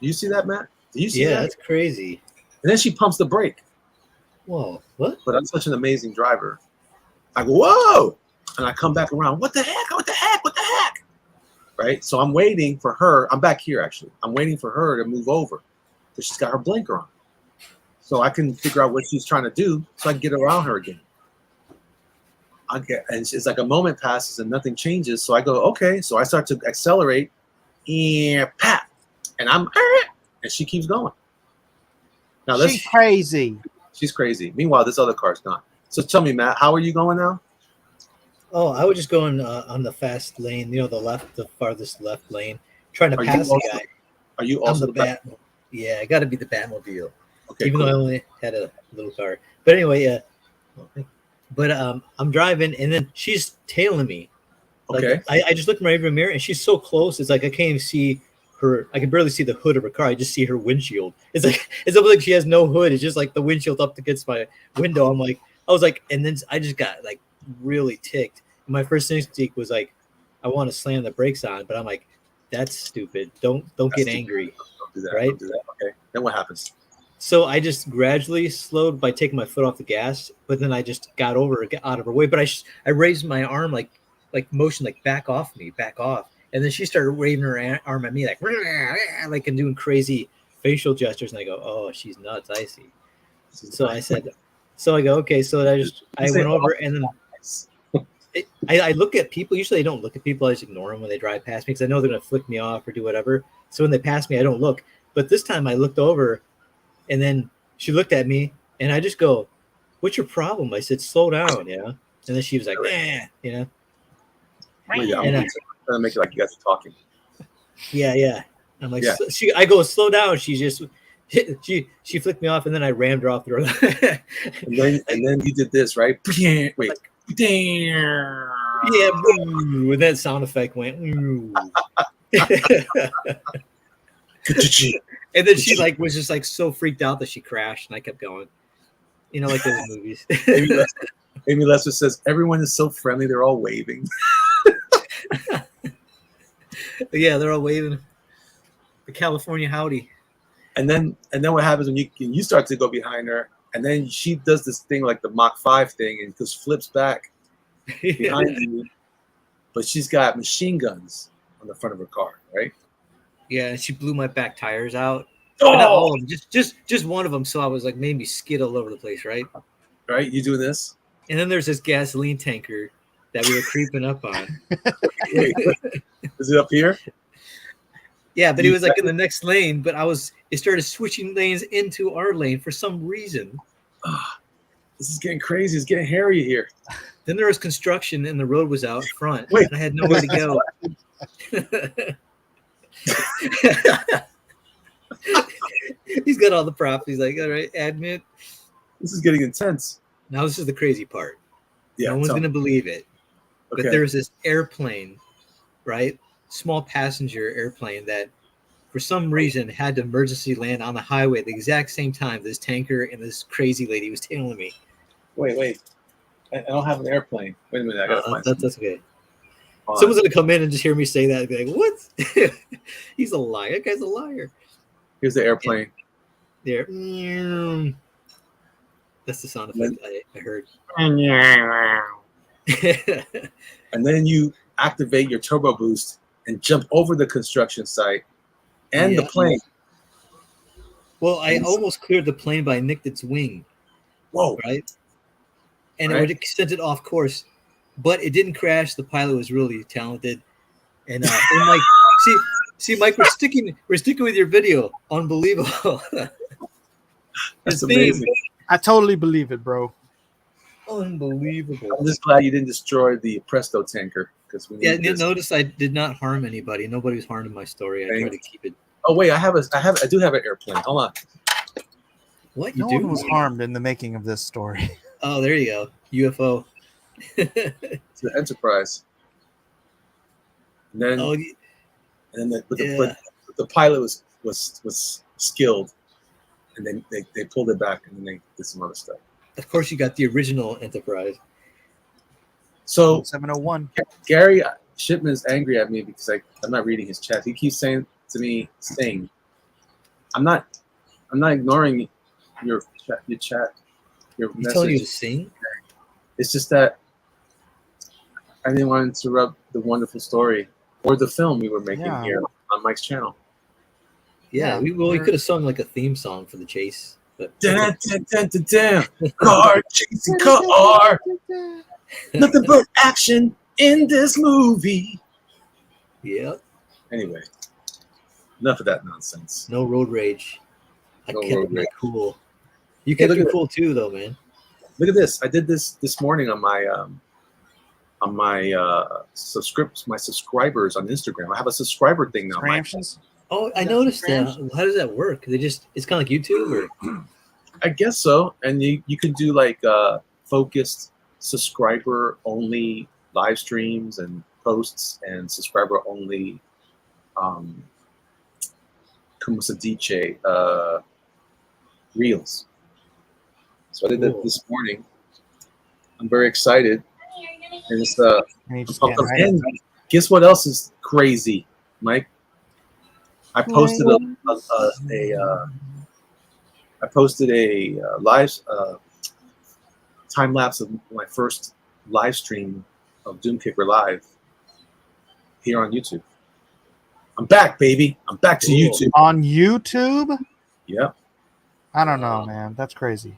Do you see that, Matt? Do you see Yeah, that? that's crazy. And then she pumps the brake. Whoa, what? But I'm such an amazing driver. I go, whoa! And I come back around. What the heck? What the heck? What the heck? Right? So I'm waiting for her. I'm back here, actually. I'm waiting for her to move over because she's got her blinker on. So I can figure out what she's trying to do so I can get around her again. And it's like a moment passes and nothing changes. So I go, okay. So I start to accelerate and pat. And and she keeps going. Now She's crazy. She's crazy. Meanwhile, this other car's gone. So tell me, Matt, how are you going now? Oh, I was just going on the fast lane, the farthest left lane, trying to pass the guy. Are you I'm also the Bat? Yeah, I got to be the Batmobile, Okay, even though I only had a little car. But anyway, but I'm driving, and then she's tailing me. Like, Okay. I just looked in my rearview mirror, and she's so close. It's like I can't even see her. I can barely see the hood of her car. I just see her windshield. It's almost like she has no hood. It's just like the windshield up against my window. I was like, and then I just got like really ticked. And my first instinct was like, I want to slam the brakes on, but I'm like, that's stupid. Don't get angry. Don't do that. Right? Don't do that. Okay. Then what happens? So I just gradually slowed by taking my foot off the gas, but then I just got out of her way. But I raised my arm like motion, like back off me, back off. And then she started waving her arm at me like and doing crazy facial gestures. And I go, oh, she's nuts. I see. So I said, so I go, okay. So I went over and then I look at people. Usually I don't look at people. I just ignore them when they drive past me because I know they're going to flick me off or do whatever. So when they pass me, I don't look. But this time I looked over and then she looked at me and I just go, what's your problem? I said, slow down. Yeah. And then she was like, Yeah, I'm trying to make it like you guys are talking. Yeah. I'm like, Yeah. I go, slow down. She just, she flicked me off and then I rammed her off the road. And then you did this, right? Wait. Yeah, with that sound effect went. And then she was just like so freaked out that she crashed, and I kept going. Like those movies. Amy Lester says everyone is so friendly; they're all waving. Yeah, they're all waving. The California howdy. And then what happens when you start to go behind her, and then she does this thing like the Mach 5 thing, and just flips back behind you. But she's got machine guns on the front of her car, right? Yeah, she blew my back tires out. Oh! Not all of them, just one of them. So I was like, made me skid all over the place, right? Right? You doing this? And then there's this gasoline tanker that we were creeping up on. Wait, is it up here? Yeah, but he was like in the next lane, but it started switching lanes into our lane for some reason. This is getting crazy. It's getting hairy here. Then there was construction and the road was out front. Wait. And I had nowhere to go. He's got all the props. He's like, all right, admit. This is getting intense. Now this is the crazy part. Yeah, No one's going to believe it. Okay. But there was this airplane, right? Small passenger airplane that for some reason had to emergency land on the highway at the exact same time this tanker and this crazy lady was tailing me. Wait. I don't have an airplane. Wait a minute. I gotta find something. That's okay. Hold on. Someone's going to come in and just hear me say that and be like, what? He's a liar. That guy's a liar. Here's the airplane. There. That's the sound effect I heard. And then you activate your turbo boost and jump over the construction site and the plane. Well, I almost cleared the plane, but I nicked its wing. Whoa. Right? And it would have sent it off course. But it didn't crash. The pilot was really talented. And Mike, see, Mike, we're sticking with your video. Unbelievable. That's amazing. I totally believe it, bro. Unbelievable. I'm just glad you didn't destroy the Presto tanker because we Yeah, need this. notice I did not harm anybody. Nobody was harmed in my story. I try to Thanks. keep it. Oh wait, I do have an airplane. Hold on. What you No do? one was harmed in the making of this story. Oh, there you go. UFO. It's an Enterprise. And then, Oh, yeah. the pilot was skilled, and then they pulled it back, and then they did some other stuff. Of course, you got the original Enterprise. So 701. Gary Shipman's angry at me because I'm not reading his chat. He keeps saying to me, "Sing." I'm not ignoring your chat, your He's telling you to message. sing. It's just that I didn't want to interrupt the wonderful story or the film we were making Yeah. here on Mike's channel. Yeah, we could have sung like a theme song for the chase, but Dun, dun, dun, dun, dun. Car chasing car. Nothing but action in this movie. yeah, Anyway, enough of that nonsense. no road rage. I No kept road it rage. cool. You Hey, kept look it at cool too, though, man. Look at this. I did this morning on my subscribers on Instagram. I have a subscriber thing now. Mike. Transactions? Oh, I Got noticed that. subscriptions? How does that work? It's kind of like YouTube, or I guess so. And you can do like focused subscriber only live streams and posts and subscriber only como se dice reels. So I did that Cool. this morning. I'm very excited. And it's And you just can't hide and it. guess what else is crazy, Mike? I posted a live time lapse of my first live stream of Doom Kicker Live here on YouTube. I'm back, baby. I'm back to Cool. YouTube. On YouTube? Yeah, I don't know, man. That's crazy.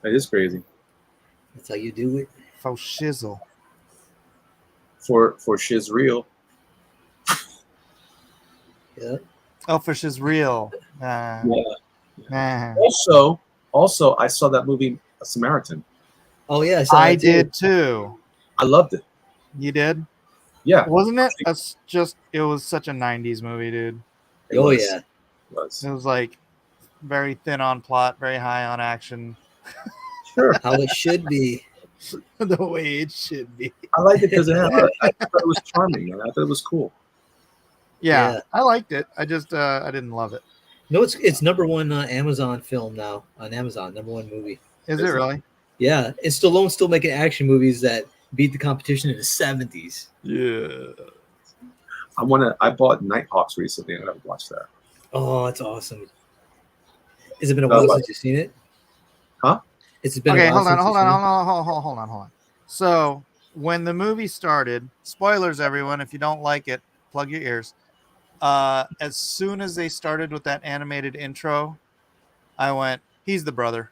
that is crazy. that's how you do it. Faux shizzle. For shiz real. Yeah. Oh, fish is real. Nah. Also, I saw that movie Samaritan. Oh yeah, I saw I that too. did too. I loved it. You did? Yeah, Wasn't it? It was such a 90s movie, dude. it Oh was. yeah. It was. It was like very thin on plot, very high on action. Sure. How it should be. The way it should be. I liked it because I thought it was charming, man. I thought it was cool. Yeah, Yeah. I liked it. I just I didn't love it. No, it's number one Amazon film now on Amazon. Number one movie. Is it really? Yeah, and Stallone's still making action movies that beat the competition in the 70s. Yeah. I bought Nighthawks recently. I gotta watch that. Oh, that's awesome. Has it been a while since you've seen it? Huh? It's been Okay, a while hold since on. So when the movie started, spoilers, everyone, if you don't like it, plug your ears. As soon as they started with that animated intro, I went, he's the brother.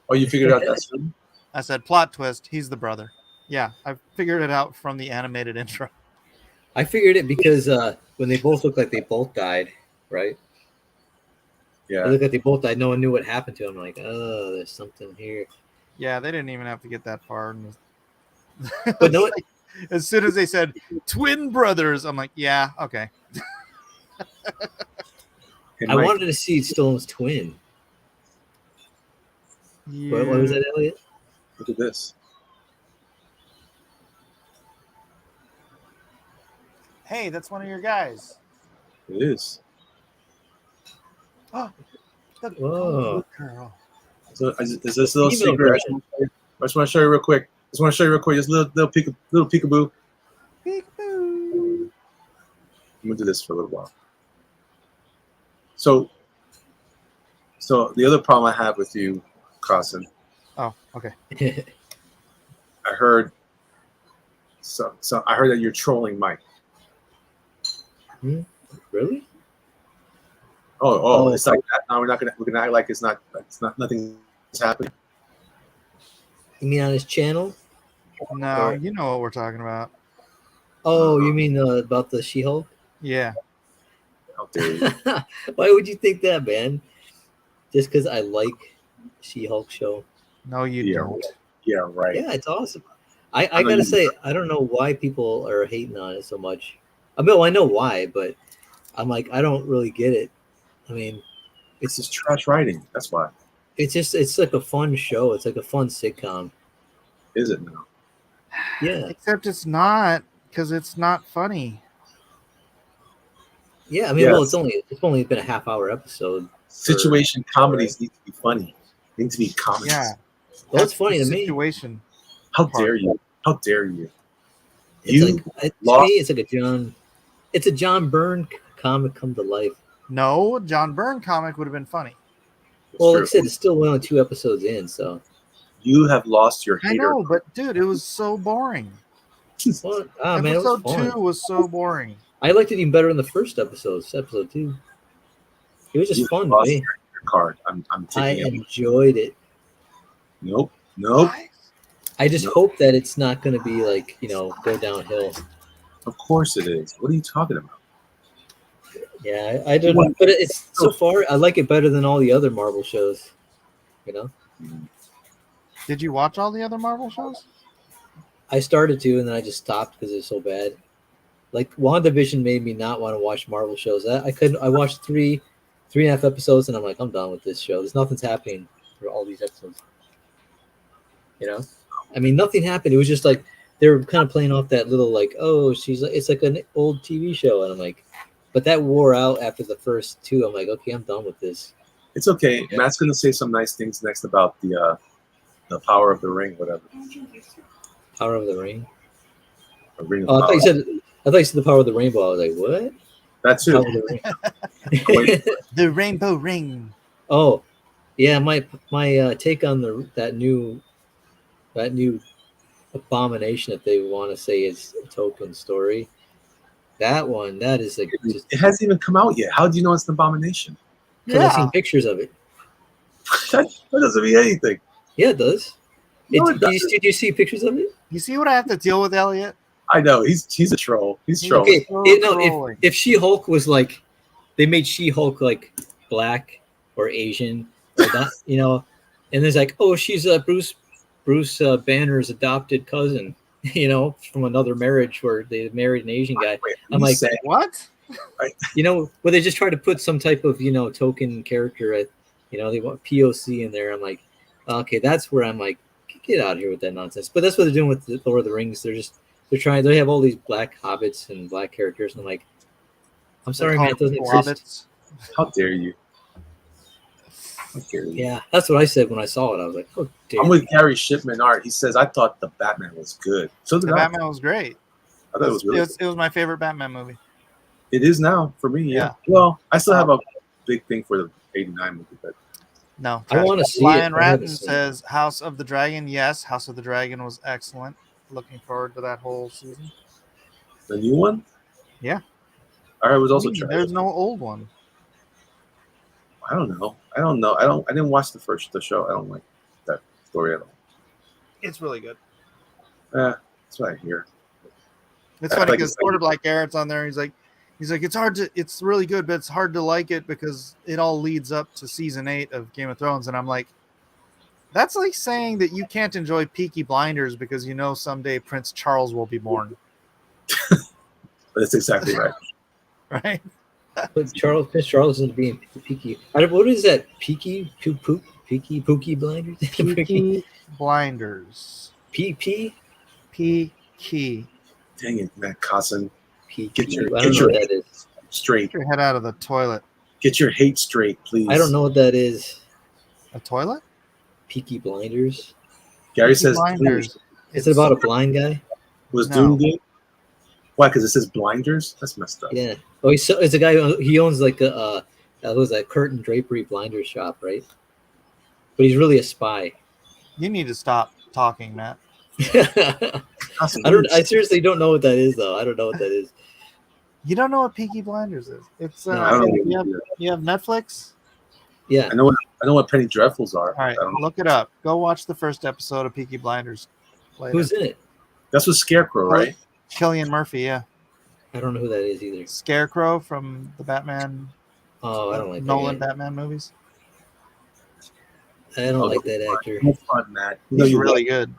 Oh, you figured out that soon? I said, plot twist, he's the brother. Yeah, I figured it out from the animated intro. I figured it because when they both looked like they both died, right? They Yeah. looked like they both died. No one knew what happened to them. I'm like, oh, there's something here. Yeah, they didn't even have to get that far. But no, As soon as they said twin brothers, I'm like, yeah, okay. Hey, I Mike, wanted to see Stallone's twin. What was that, Elliot? look at this. Hey, that's one of your guys. It is. Oh, look, Whoa. look, girl. So is this a little Female secret? version. I just want to show you real quick. Just little peekaboo. Peekaboo. I'm gonna do this for a little while. So the other problem I have with you, Carson, Oh, okay. I heard. So I heard that you're trolling Mike. Really? Oh, it's like that. Now we're gonna act like it's not nothing is happening. You mean on his channel? No, you know what we're talking about. Oh, you mean about the She-Hulk? Yeah. How dare you? Why would you think that, man? Just because I like She-Hulk show. No, you Yeah. don't. Yeah, right. Yeah, it's awesome. I know gotta you- say, I don't know why people are hating on it so much. I mean, well, I know why, but I'm like, I don't really get it. I mean, It's just trash writing. That's why. it's like a fun show. It's like a fun sitcom. Is it now? Yeah, Except it's not, because it's not funny. yeah. I mean, Yes. well, it's only been a half-hour episode. Situation comedies need to be funny. Need to be comedies. Yeah. Well, it's That's funny the to me. situation. How dare you? How dare you? It's You like to lost- me, it's like it's a John Byrne comic come to life. No, John Byrne comic would have been funny. Well, like True. I said, it's still only 2 episodes in, so You have lost your I hater. know, but dude, it was so boring. well, man, it was Episode fun. 2 was so boring. I liked it even better than the first episode. Episode 2. It was just You fun to lost me. your card. I'm I taking it. enjoyed it. Nope. Why? I just Nope. hope that it's not going to be like, go downhill. Of course it is. What are you talking about? Yeah, I don't know. But it's so far, I like it better than all the other Marvel shows. You know? Did you watch all the other Marvel shows? I started to, and then I just stopped because it's so bad. Like, WandaVision made me not want to watch Marvel shows. I couldn't. I watched three and a half episodes, and I'm like, I'm done with this show. There's nothing's happening for all these episodes. You know? I mean, nothing happened. It was just like they were kind of playing off that little like, oh, it's like an old TV show, and I'm like, but that wore out after the first 2. I'm like, okay, I'm done with this. It's okay. Yeah. Matt's gonna say some nice things next about the power of the ring, whatever. Power of the Ring. The ring of Oh, I power. thought you said the Power of the Rainbow. I was like, what? That Power too. of the Ring. The Rainbow Ring. Oh, yeah. My take on that new abomination, if they want to say is a token story. That is like just. It hasn't even come out yet. How do you know it's an abomination? Because I've Yeah. seen pictures of it. that doesn't mean anything. Yeah, it does. No, it Did you see pictures of it? You see what I have to deal with, Elliot? I know he's a troll. He's trolling. Okay, So if She-Hulk was like, they made She-Hulk like black or Asian, or not, and there's like, oh, she's Bruce Banner's adopted cousin, from another marriage where they married an Asian guy. Wait, I'm you like, said- What? where they just try to put some type of token character at, they want POC in there. I'm like, okay, that's where I'm like, get out of here with that nonsense. But that's what they're doing with the Lord of the Rings. They have all these black hobbits and black characters, and I'm like, I'm sorry, man, it doesn't exist. How dare you? How dare you? Yeah, that's what I said when I saw it. I was like, oh, damn. I'm with Gary Shipman art. He says I thought the Batman was good. So did The I. Batman was great. I thought it was really. It was my favorite Batman movie. It is now for me. Yeah. Well, I still have a big thing for the '89 movie, but No. I want to see Lion it. I haven't Ratton seen it. says House of the Dragon. Yes, House of the Dragon was excellent. Looking forward to that whole season. the new one. Yeah. I heard it was also trash. There's no old one. I don't know. I didn't watch the show. I don't like that story at all. It's really good. That's what I hear. It's I funny like because it. Porter Black Garrett's on there. He's like, it's really good, but it's hard to like it because it all leads up to season 8 of Game of Thrones. And I'm like, that's like saying that you can't enjoy Peaky Blinders because someday Prince Charles will be born, That's exactly right. right? But Prince Charles is being peaky. What is that? Peaky Pookie Blinders? Peaky Blinders. PP? Peaky. Dang it, Matt Cosson. Peaky. Get your- I don't get know your- what that is. Straight. Get your head out of the toilet. Get your hate straight, please. I don't know what that is. A toilet? Peaky Blinders. Gary Peaky says Blinders. Is it about a blind guy? was No. Doom good? Why? Because it says blinders. That's messed up. Yeah. Oh, it's a guy. He owns like a curtain drapery blinder shop, right? But he's really a spy. You need to stop talking, Matt. Cosson, I seriously don't know what that is, though. I don't know what that is. You don't know what Peaky Blinders is? It's No, I don't you, know. have, you have Netflix? Yeah. I know what Penny Dreadfuls are. All right, I don't know. look it up. Go watch the first episode of Peaky Blinders. Later. Who's in it? That's with Scarecrow, right? Cillian Murphy, yeah. I don't know who that is either. Scarecrow from the Batman Oh, I don't like Nolan that. Batman movies. I don't like that actor. No fun, Matt. No, He's you really good.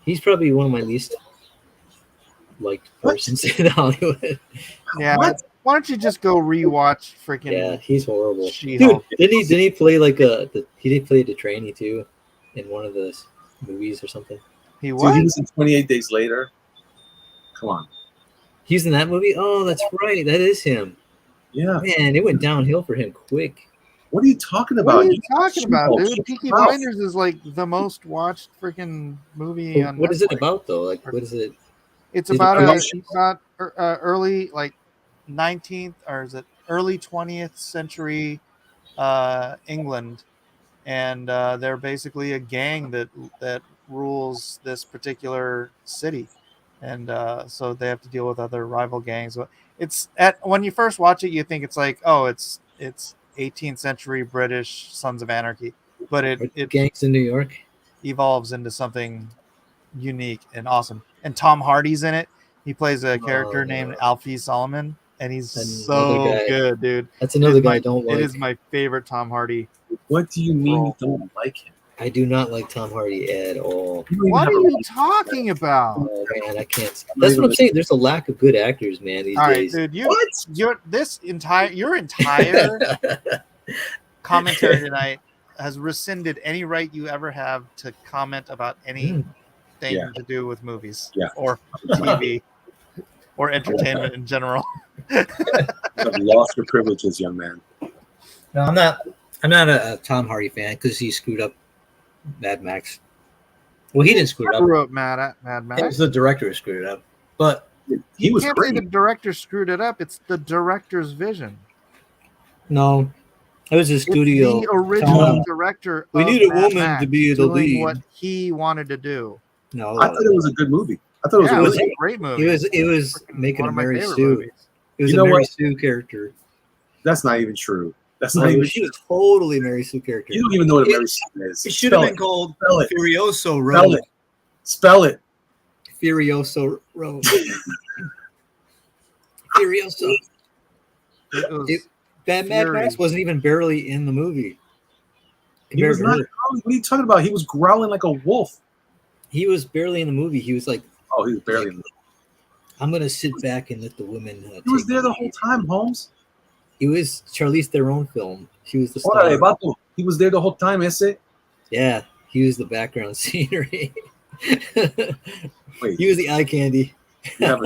He's probably one of my least liked persons in Hollywood. Yeah. What? Why don't you just go rewatch freaking Yeah, he's horrible. She-Hulk? Dude, didn't he play like he did play the trainee too in one of the movies or something? He Dude, what? he was in 28 Days Later. Come on. He's in that movie? Oh, that's right. That is him. Yeah. Man, it went downhill for him quick. What are you talking about? What are you talking about, She-Hulk, dude? shut Peaky your mouth. Blinders is like the most watched freaking movie on What is it Netflix. about though? Like, what is it? It's Is it about promotional? early like 19th or is it early 20th century England, and they're basically a gang that rules this particular city, and so they have to deal with other rival gangs. It's when you first watch it, you think it's like, oh, it's 18th century British Sons of Anarchy, but it Gangs in New York. evolves into something unique and awesome. And Tom Hardy's in it. He plays a character named Alfie Solomon, and he's Another so guy. good, dude. That's another guy I my- don't like. It is my favorite Tom Hardy. What do you mean Bro. you don't like him? I do not like Tom Hardy at all. You don't even What have are a- you talking about? Oh man, I can't. That's what I'm saying. There's a lack of good actors, man, these All right, days. dude. What? Your entire commentary tonight has rescinded any right you ever have to comment about anything Yeah. to do with movies Yeah. or TV or entertainment in general. You have lost your privileges, young man. No, I'm not. I'm not a Tom Hardy fan because he screwed up Mad Max. Well, he didn't screw it up. Screw up Mad It Max. was the director who screwed it up. But He was You can't great. say the director screwed it up. It's the director's vision. no, it was a studio. It's the original Tom, director. we of need a Mad woman Max to be the doing lead. what he wanted to do. No, I thought it was a good movie. I thought it was Yeah, a it was really a great movie. it was Freaking making one a of my Mary favorite Sue. movies. It was You a know Mary what? Sue character. That's not even true. That's No, not even she true. was totally Mary Sue character. You don't even know what a It- Mary Sue is. It should have Spell been called Spell it. Furioso Spell Road. it. Spell it. Furioso Road. Furioso. It was That Mad Fury. Max wasn't even barely in the movie. He Compared was to not. her. What are you talking about? He was growling like a wolf. He was barely in the movie. He was like, Oh, he was barely. in the I'm going to sit back and let the women. He was take there the lead." whole time, Holmes. It was Charlize Theron film. She was the Órale, star. vato. He was there the whole time, ese. Yeah, he was the background scenery. Wait, He was the eye candy. you have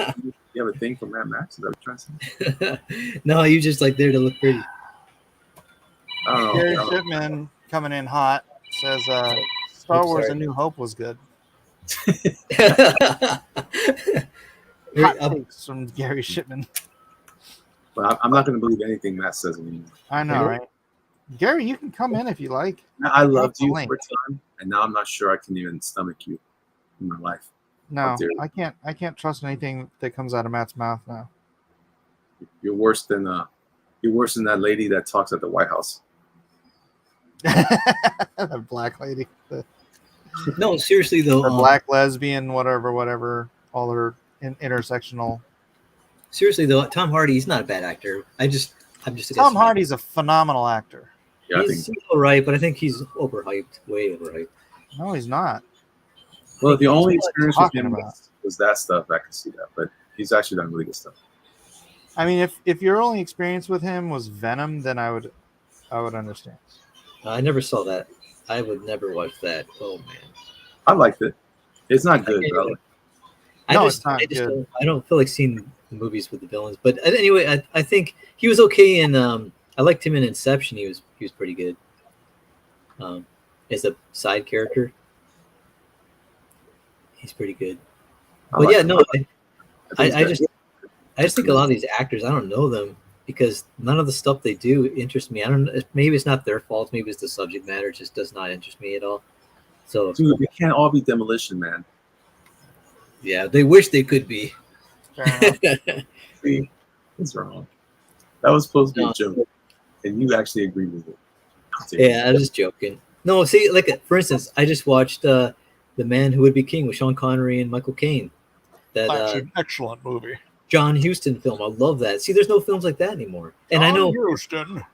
a thing for Mad Max? Is that what you're trying to say? No, he was just like there to look pretty. I don't know. Gary I don't know. Shipman coming in hot says Star Wars: sorry. A New Hope was good. Very Hot up- takes from Gary Shipman. But I'm not going to believe anything Matt says anymore. I know, right? Gary, you can come in if you like. Now, I loved the you link. for a time, and now I'm not sure I can even stomach you in my life. No, How dare you. I can't trust anything that comes out of Matt's mouth now. You're worse than that lady that talks at the White House. The black lady, the No, seriously though. black lesbian, whatever, all her intersectional. Seriously though, Tom Hardy, he's not a bad actor. I'm just. Tom Hardy's a phenomenal actor. Yeah, I He's think. all right, but I think he's overhyped, way overhyped. No, he's not. Well, the only That's what I'm experience with talking him about. was that stuff. I can see that, but he's actually done really good stuff. I mean, if your only experience with him was Venom, then I would understand. I never saw that. I would never watch that. Oh man. I liked it. It's not good, Okay. bro. No, it's not good. I don't feel like seeing movies with the villains. But anyway, I think he was okay in. I liked him in Inception. He was pretty good. As a side character, he's pretty good. I But like yeah, him. no, I I just think a lot of these actors, I don't know them because none of the stuff they do interests me. I don't know. Maybe it's not their fault. Maybe it's the subject matter just does not interest me at all. So dude, we can't all be Demolition Man. yeah, they wish they could be. Fair enough. See, what's wrong? That was supposed to be No. a joke, and you actually agreed with it. Yeah, I'm just joking. No, see, like for instance, I just watched The Man Who Would Be King with Sean Connery and Michael Caine. That an excellent movie. John Huston film. I love that. See, there's no films like that anymore. And I know Houston.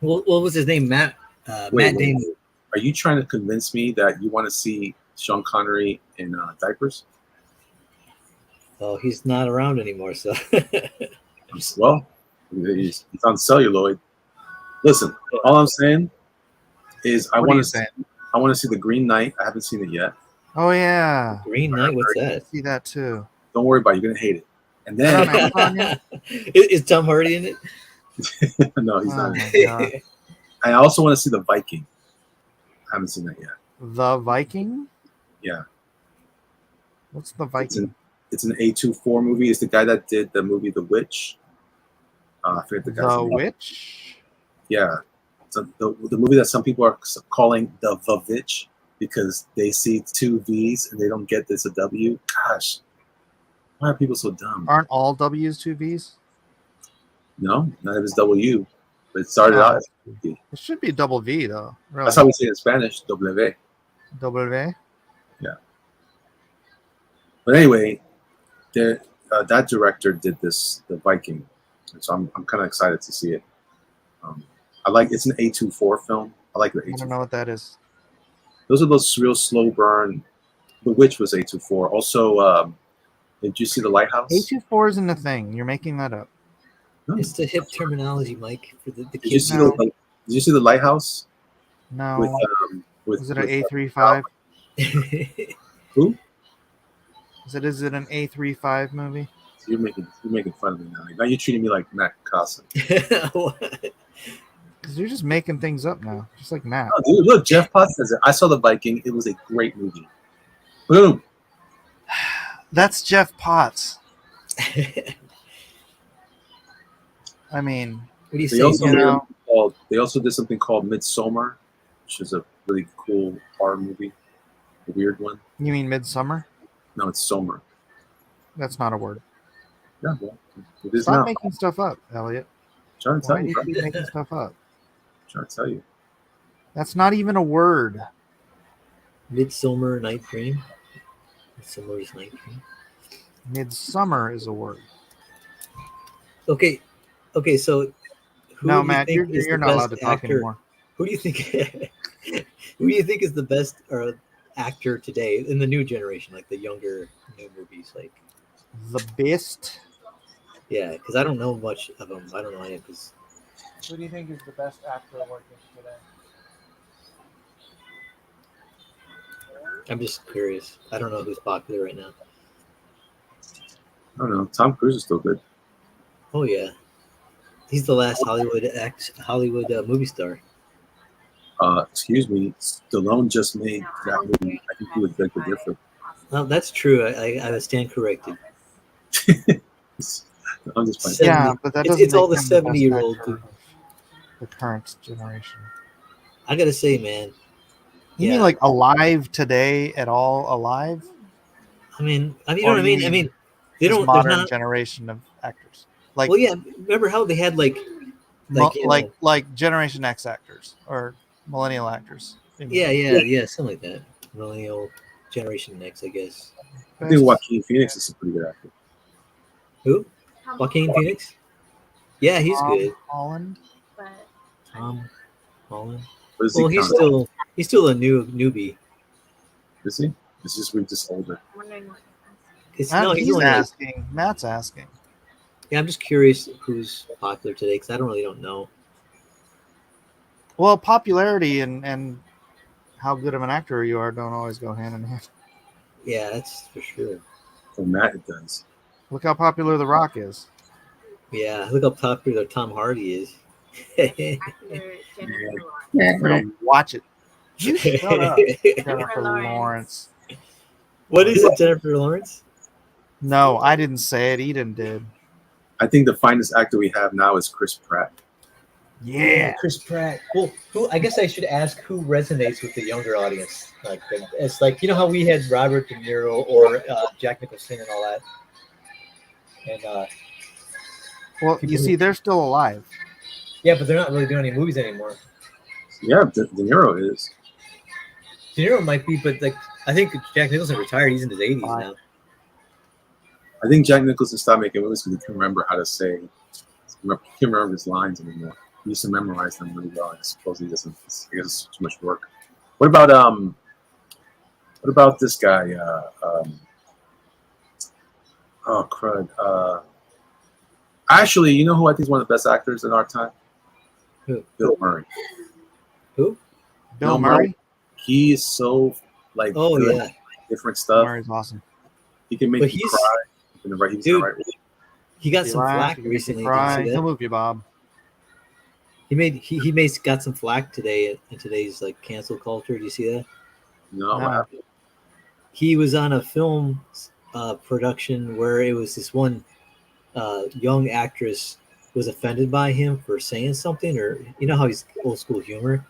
what was his name? Matt Matt Damon. Are you trying to convince me that you want to see Sean Connery in diapers? Oh, he's not around anymore, so. Well, he's on celluloid. Listen, all I'm saying is I What are want you to saying? see the Green Knight. I haven't seen it yet. Oh yeah, Green Knight, what's I that? see that too. Don't worry about it. You're gonna hate it. And Is it on then Amazon yet? Is Tom Hardy in it? no, he's Oh not. my God. I also want to see the Viking. I haven't seen that yet. The Viking? Yeah, What's the Viking? it's an A24 movie. It's the guy that did the movie The Witch. I forget the guy's The name. Witch? Yeah, so the movie that some people are calling the Vavitch because they see two V's and they don't get this a W. Gosh, why are people so dumb? Aren't all W's two V's? No, none of it's W. But it started Oh. out as V. It should be double V though. Really. That's how we say it in Spanish, W. W. But anyway, that director did the Viking, and so I'm kind of excited to see it. I like it's an A24 film. I like the I don't A24. know what that is. Those are those real slow burn. The Witch was A24. Also, did you see The Lighthouse? A24 isn't a thing. You're making that up. No. It's the hip terminology, Mike, for the Did you kids. see No. did you see The Lighthouse? No. With Is it an with, A35? who? Is it an A35 movie? You're making fun of me now. Now you're treating me like Matt Casa. Because you're just making things up now, just like Matt. Oh, dude, look, Jeff Potts says it. I saw The Viking. It was a great movie. Boom. That's Jeff Potts. I mean, What do you They say? also, you know- they also did something called Midsommar, which is a really cool horror movie. A weird one. you mean Midsummer? No, it's Sommer. That's not a word. Yeah, well, it is Stop now. making stuff up, Elliot. Trying to tell Why do you, you bro. keep making stuff up? Trying to tell you. That's not even a word. Midsummer Night Dream. Midsummer's Night Dream. Midsummer is a word. Okay, so who No, do you Matt, think is you're the not allowed best to talk actor? anymore. Who do you think? Who do you think is the best actor today in the new generation, like the younger new movies? Like, The best. yeah, because I don't know much of them. I don't know any because Who do you think is the best actor working today? I'm just curious. I don't know who's popular right now. I don't know. Tom Cruise is still good. Oh yeah, he's the last Hollywood movie star. Excuse me. Stallone just made that movie. I think he would beg to differ. Well, that's true. I stand corrected. I'm just playing. Yeah, but that doesn't It's all make the him best 70-year-old actor of the current generation. I gotta say, man. You Yeah. mean like alive today at all? Alive? I mean, you know Or what I mean? you I mean mean, they This don't. There's modern not. generation of actors. Like, Well, yeah. Remember how they had like you know, like Generation X actors or millennial actors. yeah, something like that. Millennial Generation X, I guess. I think Joaquin Phoenix is a pretty good actor. Who? Joaquin Phoenix? Yeah, he's Tom good. Holland. But Tom Holland. What is Well, he? he's still a newbie. Is he? It's just we're just older. I'm wondering what. He's He's only like, asking. Matt's asking. yeah. I'm just curious who's popular today because I don't know. Well, popularity and how good of an actor you are don't always go hand in hand. Yeah, that's for sure. For Matt, it does. Look how popular The Rock is. Yeah, look how popular Tom Hardy is. Actor Jennifer Lawrence. Watch it. You shut up, Jennifer Lawrence. Lawrence. What is it, Jennifer Lawrence? No, I didn't say it. Eden did. I think the finest actor we have now is Chris Pratt. Yeah. Chris Pratt. Well, who? I guess I should ask who resonates with the younger audience. Like, it's like you know how we had Robert De Niro or Jack Nicholson and all that. And Well, you see, they're still alive. yeah, but they're not really doing any movies anymore. Yeah, De Niro is. De Niro might be, but like I think Jack Nicholson retired. He's in his 80s now. I think Jack Nicholson stopped making movies because he couldn't remember how to say. He can't remember his lines anymore. He used to memorize them really well. I suppose he doesn't. I guess it's too much work. What about this guy? Oh crud! Actually, you know who I think is one of the best actors in our time? Who? Bill Murray. Who? Bill Murray. He is so like Oh good yeah, at different Bill stuff. Murray's awesome. He can make But you he's- cry. He's in the Dude, right way. he got If you some laugh, flack he can make you recently. Did you cry. see He'll that? move you, Bob. He got some flack today in today's like cancel culture. Do you see that? No, No. what happened? He was on a film production where it was this one young actress was offended by him for saying something, or you know how he's old school humor,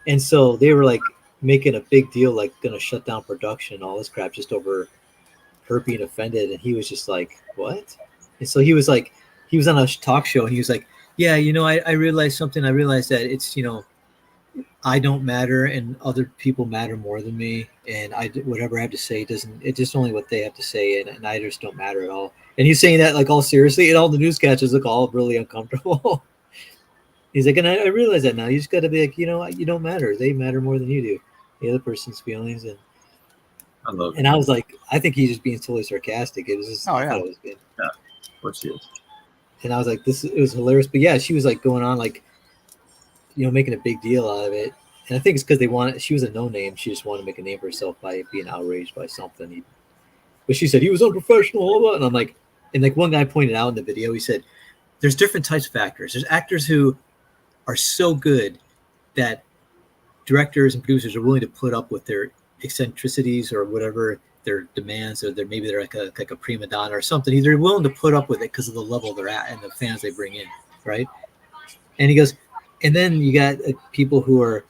and so they were like making a big deal, like gonna shut down production and all this crap just over her being offended, and he was just like, what? And so he was on a talk show, and he was like, yeah, I realized something. I realized that it's I don't matter, and other people matter more than me, and whatever I have to say doesn't. It's just only what they have to say, and I just don't matter at all. And he's saying that like all seriously, and all the newscasters look all really uncomfortable. He's like, and I realize that now. You just got to be like, you don't matter. They matter more than you do. The other person's feelings, I love it. and I was like, I think he's just being totally sarcastic. It was just, Oh, I yeah. thought it was good. Of course he is. And I was like, it was hilarious. But yeah, she was like going on like, making a big deal out of it. And I think it's because she was a no name. She just wanted to make a name for herself by being outraged by something. But she said he was unprofessional, blah, blah. And I'm like, and like one guy pointed out in the video, he said, there's different types of actors. There's actors who are so good that directors and producers are willing to put up with their eccentricities or whatever their demands, or maybe they're like a prima donna or something. They're willing to put up with it because of the level they're at and the fans they bring in, right? And he goes, and then you got people who are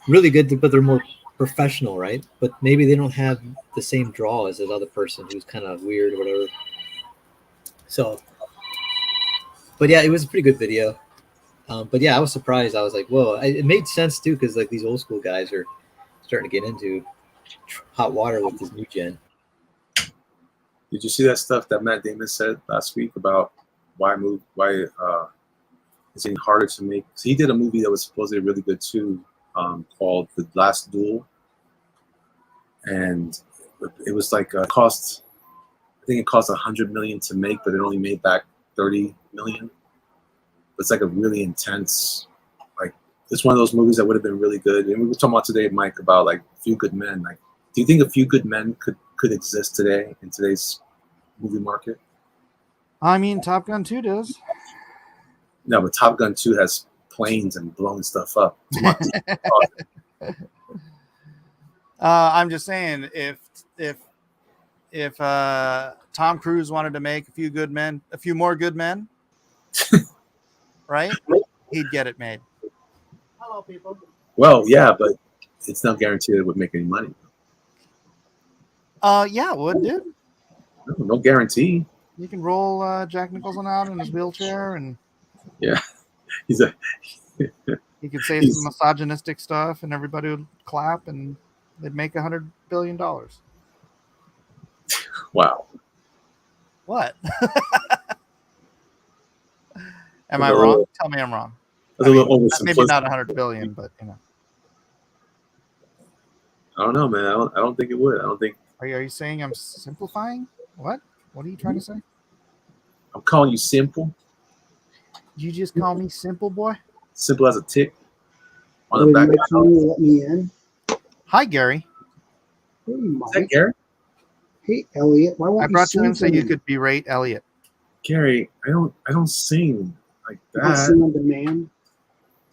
really good, but they're more professional, right? But maybe they don't have the same draw as that other person who's kind of weird or whatever. So, but yeah, it was a pretty good video. But yeah, I was surprised. I was like, whoa, it made sense too, because like these old school guys are starting to get into hot water with this new gen. Did you see that stuff that Matt Damon said last week about why it's getting harder to make? So he did a movie that was supposedly really good too, called The Last Duel, and it was like cost. I think it cost $100 million to make, but it only made back $30 million. It's like a really intense, like it's one of those movies that would have been really good. And we were talking about today, Mike, about like A Few Good Men. Like, do you think A Few Good Men could exist today in today's movie market? I mean, Top Gun 2 does. No, but Top Gun 2 has planes and blowing stuff up. I'm just saying, if Tom Cruise wanted to make a few more good men, right? He'd get it made. Hello, people. Well, yeah, but it's not guaranteed it would make any money. Yeah, it would, dude. No guarantee. You can roll Jack Nicholson out in his wheelchair, and Yeah, he's a. he could say some misogynistic stuff, and everybody would clap, and they'd make $100 billion. Wow. What? Am I wrong? Tell me I'm wrong. That's a little oversimplistic. Maybe not 100 billion, but I don't know, man. I don't think it would. I don't think. Are you saying I'm simplifying? What? What are you trying to say? I'm calling you simple. You just call me simple, boy? Simple as a tick on the back. Let me in. Hi, Gary. Hey, Is that Mike. Gary? Hey, Elliot. Why won't I brought you sing in so for you me? could berate Elliot. Gary, I don't sing like You can that. sing on demand.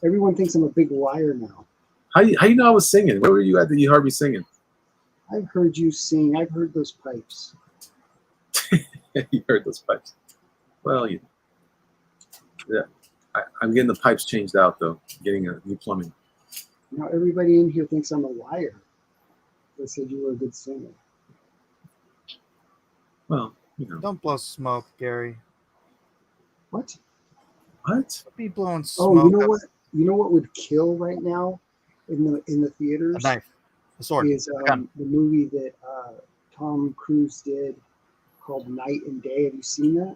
Everyone thinks I'm a big liar now. How you know I was singing? Where were you at that you heard me singing? I've heard you sing. I've heard those pipes. You heard those pipes. Well, yeah. I'm getting the pipes changed out though. Getting a new plumbing. Now everybody in here thinks I'm a liar. They said you were a good singer. Well, Don't blow smoke, Gary. What? What? Don't be blowing Oh, smoke. you know what? You know what would kill right now in the theaters? A knife. A sword. Is A gun. the movie that Tom Cruise did called Night and Day. Have you seen that?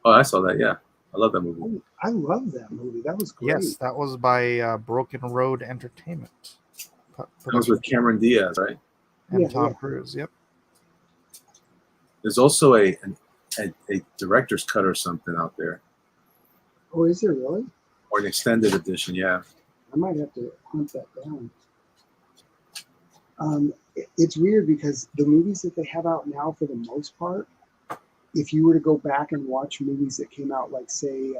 Oh, I saw that. Yeah. I love that movie. I love that movie. That was great. Yes, that was by Broken Road Entertainment. That was with Cameron Diaz, right? And Yeah, Tom yeah. Cruise. Yep. There's also a director's cut or something out there, Oh, is there really? or an extended edition. Yeah. I might have to hunt that down. It's weird because the movies that they have out now, for the most part, if you were to go back and watch movies that came out, like say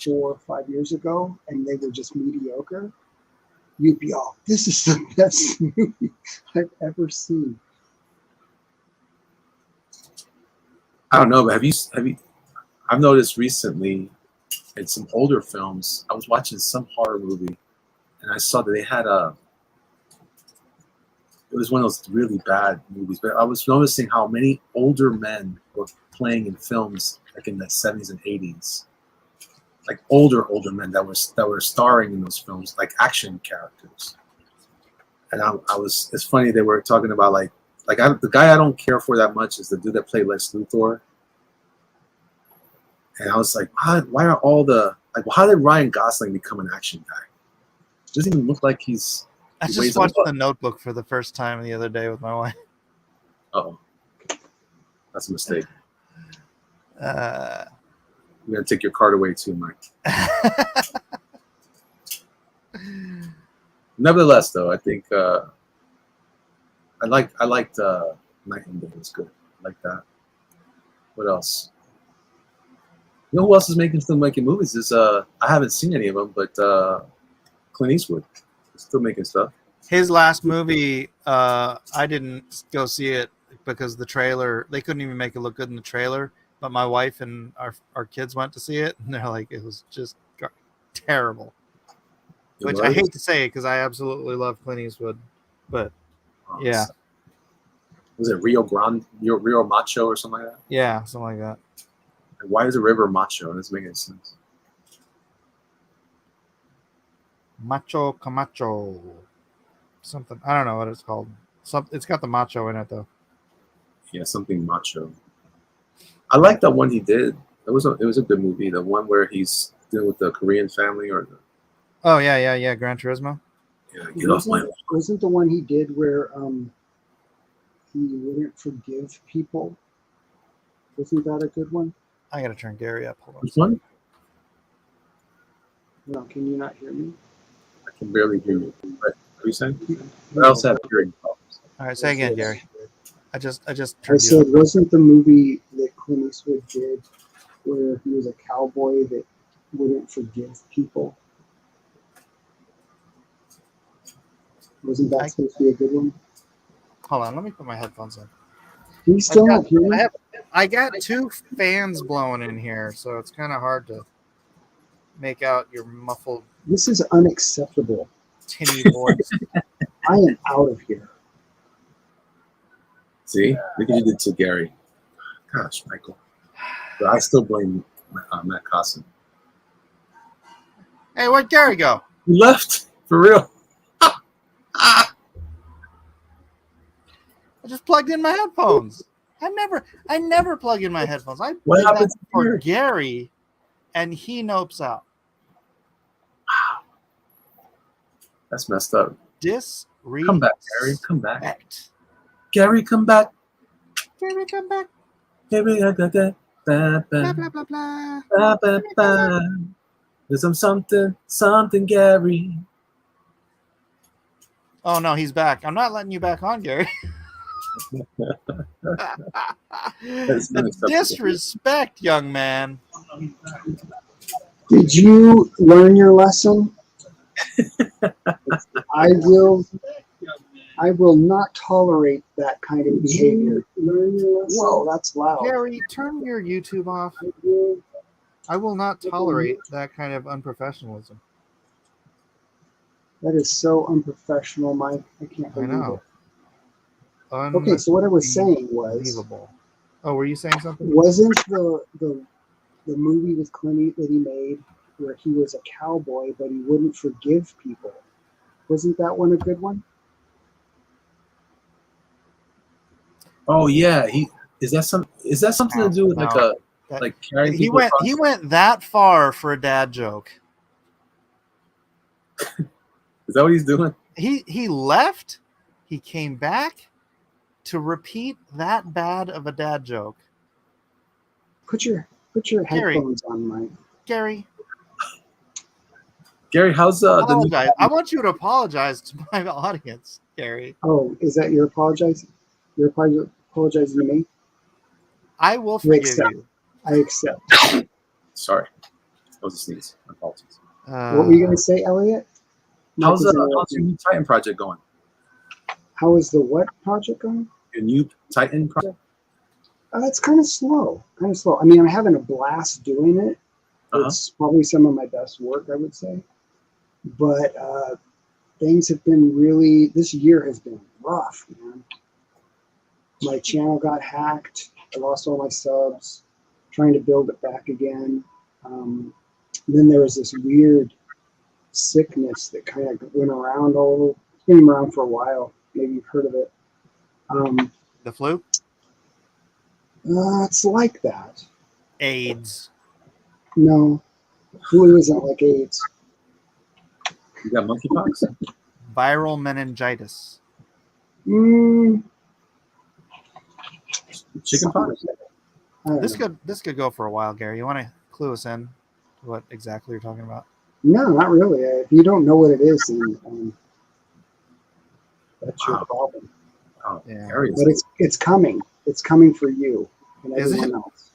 4 or 5 years ago, and they were just mediocre, you'd be, oh, this is the best movie I've ever seen. I don't know, but have you? I've noticed recently in some older films. I was watching some horror movie, and I saw that they had it was one of those really bad movies, but I was noticing how many older men were playing in films like in the 70s and 80s. Like older men that were starring in those films, like action characters. And I was, it's funny, they were talking about the guy I don't care for that much is the dude that played Lex Luthor. And I was like, why are how did Ryan Gosling become an action guy? Doesn't even look like he's. I just watched The Notebook for the first time the other day with my wife. Oh, that's a mistake. Uh, I'm gonna take your card away too, Mike. Nevertheless, though, I think I liked Night and Day. It was good. I like that. What else? You know who else is still making movies? Is I haven't seen any of them, but Clint Eastwood is still making stuff. His last movie, I didn't go see it because the trailer, they couldn't even make it look good in the trailer. But my wife and our kids went to see it, and they're like, it was just terrible. Which I hate to say because I absolutely love Clint Eastwood, but yeah. Was it Rio Macho or something like that? Yeah, something like that. And why is the river Macho? It doesn't make any sense. Macho Camacho. Something. I don't know what it's called. It's got the macho in it, though. Yeah, something macho. I like that one he did. It was a good movie. The one where he's dealing with the Korean family or the. Oh yeah. Gran Turismo. Yeah, get off my. Wasn't the one he did where he wouldn't forgive people? Wasn't that a good one? I gotta turn Gary up. Hold on. Which one? No, can you not hear me? I can barely hear you. What are you saying? I also have hearing problems. All right, say again, Gary. I just I turned you said, up. wasn't the movie that Clint Eastwood did where he was a cowboy that wouldn't forgive people? Wasn't that supposed to be a good one? Hold on, let me put my headphones in. Can you still not hear me? I got two fans blowing in here, so it's kind of hard to make out your muffled, This is unacceptable. tinny voice. I am out of here. See, look at you did to Gary. Gosh, Michael. But I still blame Matt Cosson. Hey, where'd Gary go? He left for real. I just plugged in my headphones. I never plug in my headphones. What did happened that for here? Gary, and he nopes out. That's messed up. Disrespect. Come back, Gary. Come back. Gary, come back. Gary, come back. Gary, Blah, blah, blah, blah. There's something, Gary. Oh, no, he's back. I'm not letting you back on, Gary. Disrespect, young man. Did you learn your lesson? I will not tolerate that kind of behavior. Whoa, that's loud. Gary, turn your YouTube off. I will not tolerate that kind of unprofessionalism. That is so unprofessional, Mike. I can't I believe know. it. Okay, so what I was saying was, Unbelievable. Oh, were you saying something? wasn't the movie with Clint that he made where he was a cowboy but he wouldn't forgive people? Wasn't that one a good one? Oh yeah, is that something to do with like No. like carrying He people. went that far for a dad joke. Is that what he's doing? He left. He came back to repeat that bad of a dad joke. Put your headphones on, Mike. Gary, How's the new apologize. I want you to apologize to my audience, Gary. Oh, is that your apologizing? You're apologizing to me? I will You forgive accept. you. I accept. Sorry, that was a sneeze. My apologies. What were you going to say, Elliot? How's Mike was your interrupting. new Titan project going? How is the what project going? Your new Titan project? It's kind of slow. I mean, I'm having a blast doing it. It's probably some of my best work, I would say. But things have been really, this year has been rough, man. My channel got hacked. I lost all my subs, trying to build it back again. Then there was this weird sickness that kind of went around it's been around for a while. Maybe you've heard of it. The flu? It's like that. AIDS. No, flu isn't like AIDS. You got monkeypox? Viral meningitis. Chickenpox? This could go for a while, Gary. You want to clue us in to what exactly you're talking about? No, not really. If you don't know what it is, then that's your problem. Oh, Yeah. But it's coming. It's coming for you and Is everyone it? else.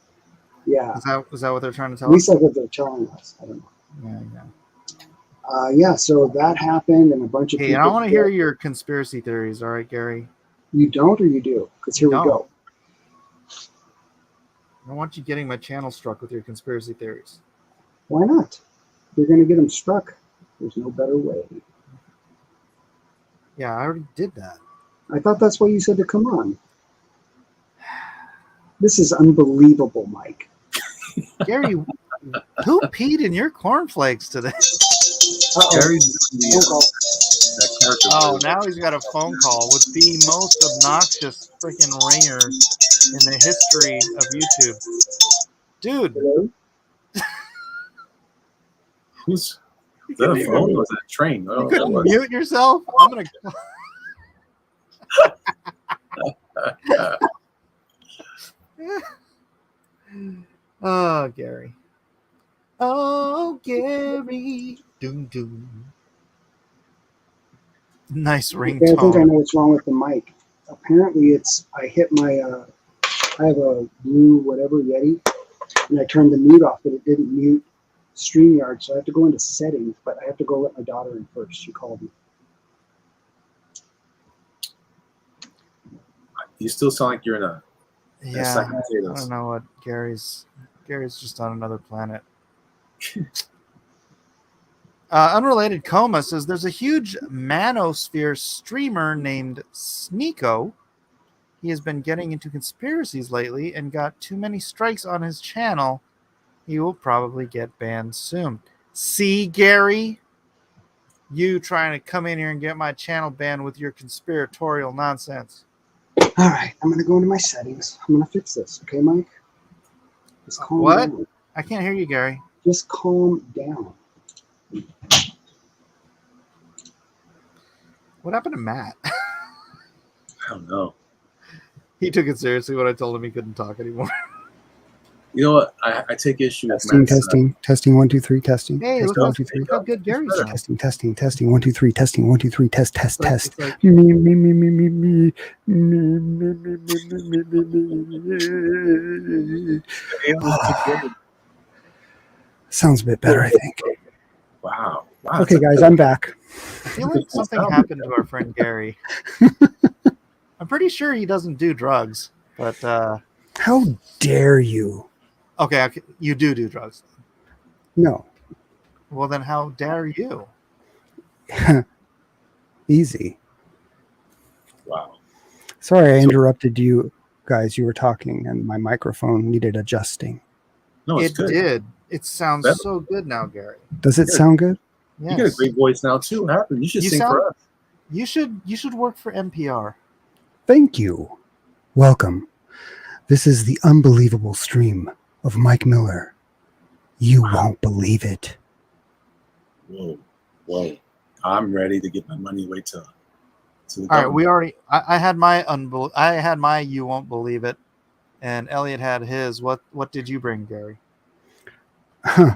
Yeah. Is that what they're trying to At tell least us? that's what they're telling us. I don't know. Yeah. Yeah, so that happened, and a bunch of Hey, people. I want to hear your conspiracy theories. All right, Gary. You don't, or you do? Because here we No. go. I don't want you getting my channel struck with your conspiracy theories. Why not? You're going to get them struck. There's no better way. Yeah, I already did that. I thought that's why you said to come on. This is unbelievable, Mike. Gary, who peed in your cornflakes today? Gary's Phone call. that character. Oh, now he's got a phone call with the most obnoxious freaking ringer in the history of YouTube. Dude, Hello? Who's is that a phone or is that a train? I you don't know couldn't what that mute yourself? I'm going to... Oh, Gary. Oh, Gary. Doom, doom. Nice Okay, I think I ringtone. know what's wrong with the mic. Apparently, I hit my. I have a blue whatever Yeti, and I turned the mute off, but it didn't mute StreamYard, so I have to go into settings. But I have to go let my daughter in first. She called me. You still sound like you're in a Yeah, sack of I potatoes. don't know what Gary's just on another planet. Unrelated Coma says there's a huge manosphere streamer named Sneeko. He has been getting into conspiracies lately and got too many strikes on his channel. He will probably get banned soon. See, Gary? You trying to come in here and get my channel banned with your conspiratorial nonsense. All right, I'm going to go into my settings. I'm going to fix this. Okay, Mike? Just calm What? down. I can't hear you, Gary. Just calm down. What happened to Matt? I don't know. He took it seriously when I told him he couldn't talk anymore. You know what? I take issue with Testing, Matt's, testing, 1, 2, 3, testing. Hey, testing, look 1, 2, 3. how good Gary's doing. Testing, 1, 2, 3, testing, 1, 2, 3, test. It's like- Me. Sounds a bit better, I think. Wow. Okay, guys, I'm back. I feel like something happened to our friend Gary. I'm pretty sure he doesn't do drugs, but How dare you? okay, you do drugs. No. Well, then how dare you? Easy. Wow. Sorry I interrupted you guys. You were talking and my microphone needed adjusting. No, it's It good. did. It sounds Better. so good now, Gary. Does it sound good? Yes. You got a great voice now too. What happened? You should You sing sound- for us. You should work for NPR. Thank you. Welcome. This is the unbelievable stream. of Mike Miller. You won't believe it. Whoa. I'm ready to get my money away to the All right, government. we already. I had my I had my you won't believe it, and Elliot had his. What did you bring, Gary? Huh.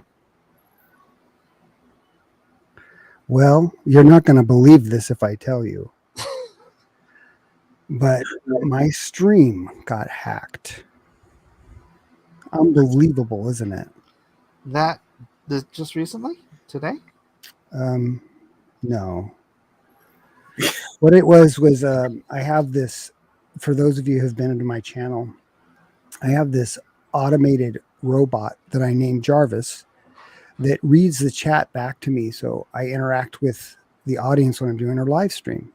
Well, you're not going to believe this if I tell you. But my stream got hacked. Unbelievable, isn't it? That just recently today. No. What it was I have this, for those of you who have been into my channel, I have this automated robot that I named Jarvis that reads the chat back to me. So I interact with the audience when I'm doing a live stream.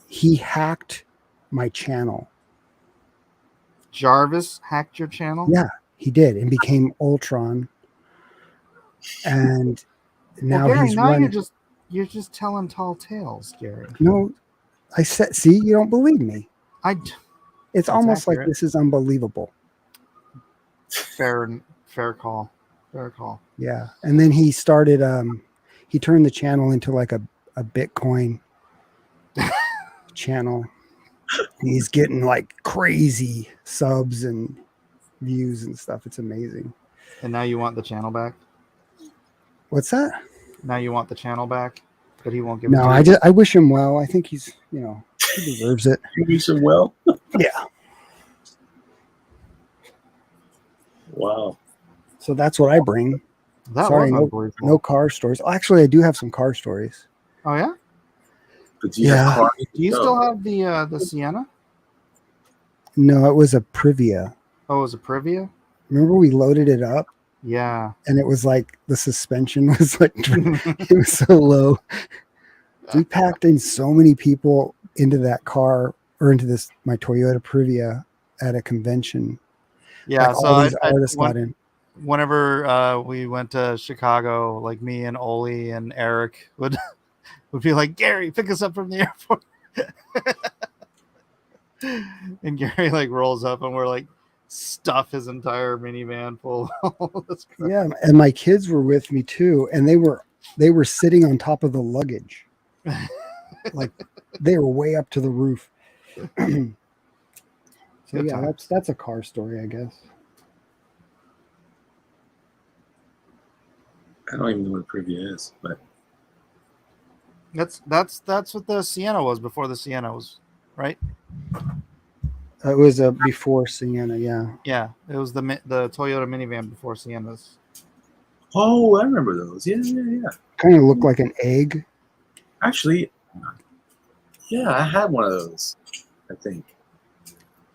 He hacked my channel. Jarvis hacked your channel. Yeah, he did, and became Ultron. And now Gary, he's now running. you're just telling tall tales, Gary. No, I said, see, you don't believe me. It's That's almost accurate. like this is unbelievable. Fair call. Fair call. Yeah. And then he started, he turned the channel into like a Bitcoin channel. He's getting like crazy subs and views and stuff. It's amazing. And now you want the channel back? What's that? Now you want the channel back, but he won't give it No, to you? I wish him well. I think he's, he deserves it. You wish him well. Yeah. Wow. So that's what I bring. That Sorry, was unbelievable. no car stories. Actually, I do have some car stories. Oh yeah? But do you have cars? Do you still have the Sienna? No, it was a Privia. Oh, it was a Privia? Remember we loaded it up Yeah. and it was like the suspension was like it was so low. We packed in so many people into that car or into my Toyota Privia at a convention. Yeah, Like so all these artists got in. Whenever we went to Chicago, like me and Oli and Eric would be like, Gary, pick us up from the airport. And Gary like rolls up and we're like stuff his entire minivan full of all this crap. Yeah, and my kids were with me too, and they were sitting on top of the luggage. Like they were way up to the roof. So Good yeah, times. that's a car story, I guess. I don't even know what a Privia is, but That's what the Sienna was before the Sienna was, right? It was a before Sienna, yeah. Yeah, it was the Toyota minivan before Siennas. oh, I remember those. Yeah. Kind of looked like an egg. Actually, yeah, I had one of those. I think.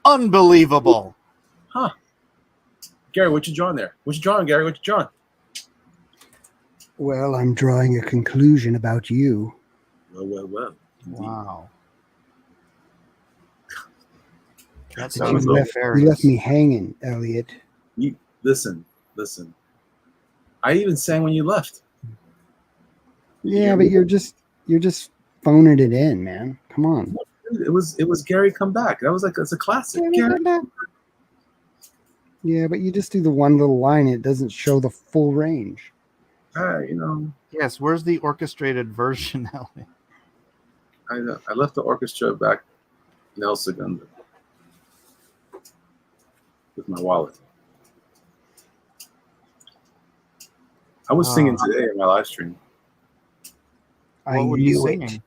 Unbelievable. Gary, what you drawing there? What you drawing, Gary? What you drawing? Well, I'm drawing a conclusion about you. Well. Indeed. Wow. That's That You was left me hanging, Elliot. You listen. I even sang when you left. Did you Yeah, hear but me? you're just phoning it in, man. Come on. It was Gary Come Back. That was like it's a classic. Gary. Yeah, but you just do the one little line. It doesn't show the full range. Yes, where's the orchestrated version, Ellie? I left the orchestra back in El Segundo with my wallet. I was singing today in my live stream, What were you singing?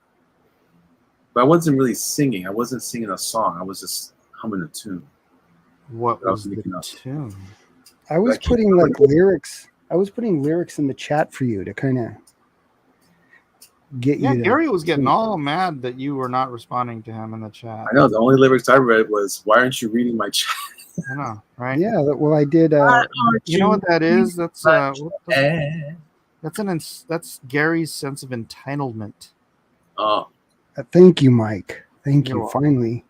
but I wasn't really singing. I wasn't singing a song. I was just humming a tune. What I was was making the up. tune? I was Like- putting like lyrics. I was putting lyrics in the chat for you to kind of get Yeah, you. To, Gary was getting all mad that you were not responding to him in the chat. I know the only lyrics I read was, "Why aren't you reading my chat?" I know, right? yeah, well, I did. You know what that is? That's Eh. that's Gary's sense of entitlement. Oh, Thank you, Mike. Thank You're you. welcome. Finally,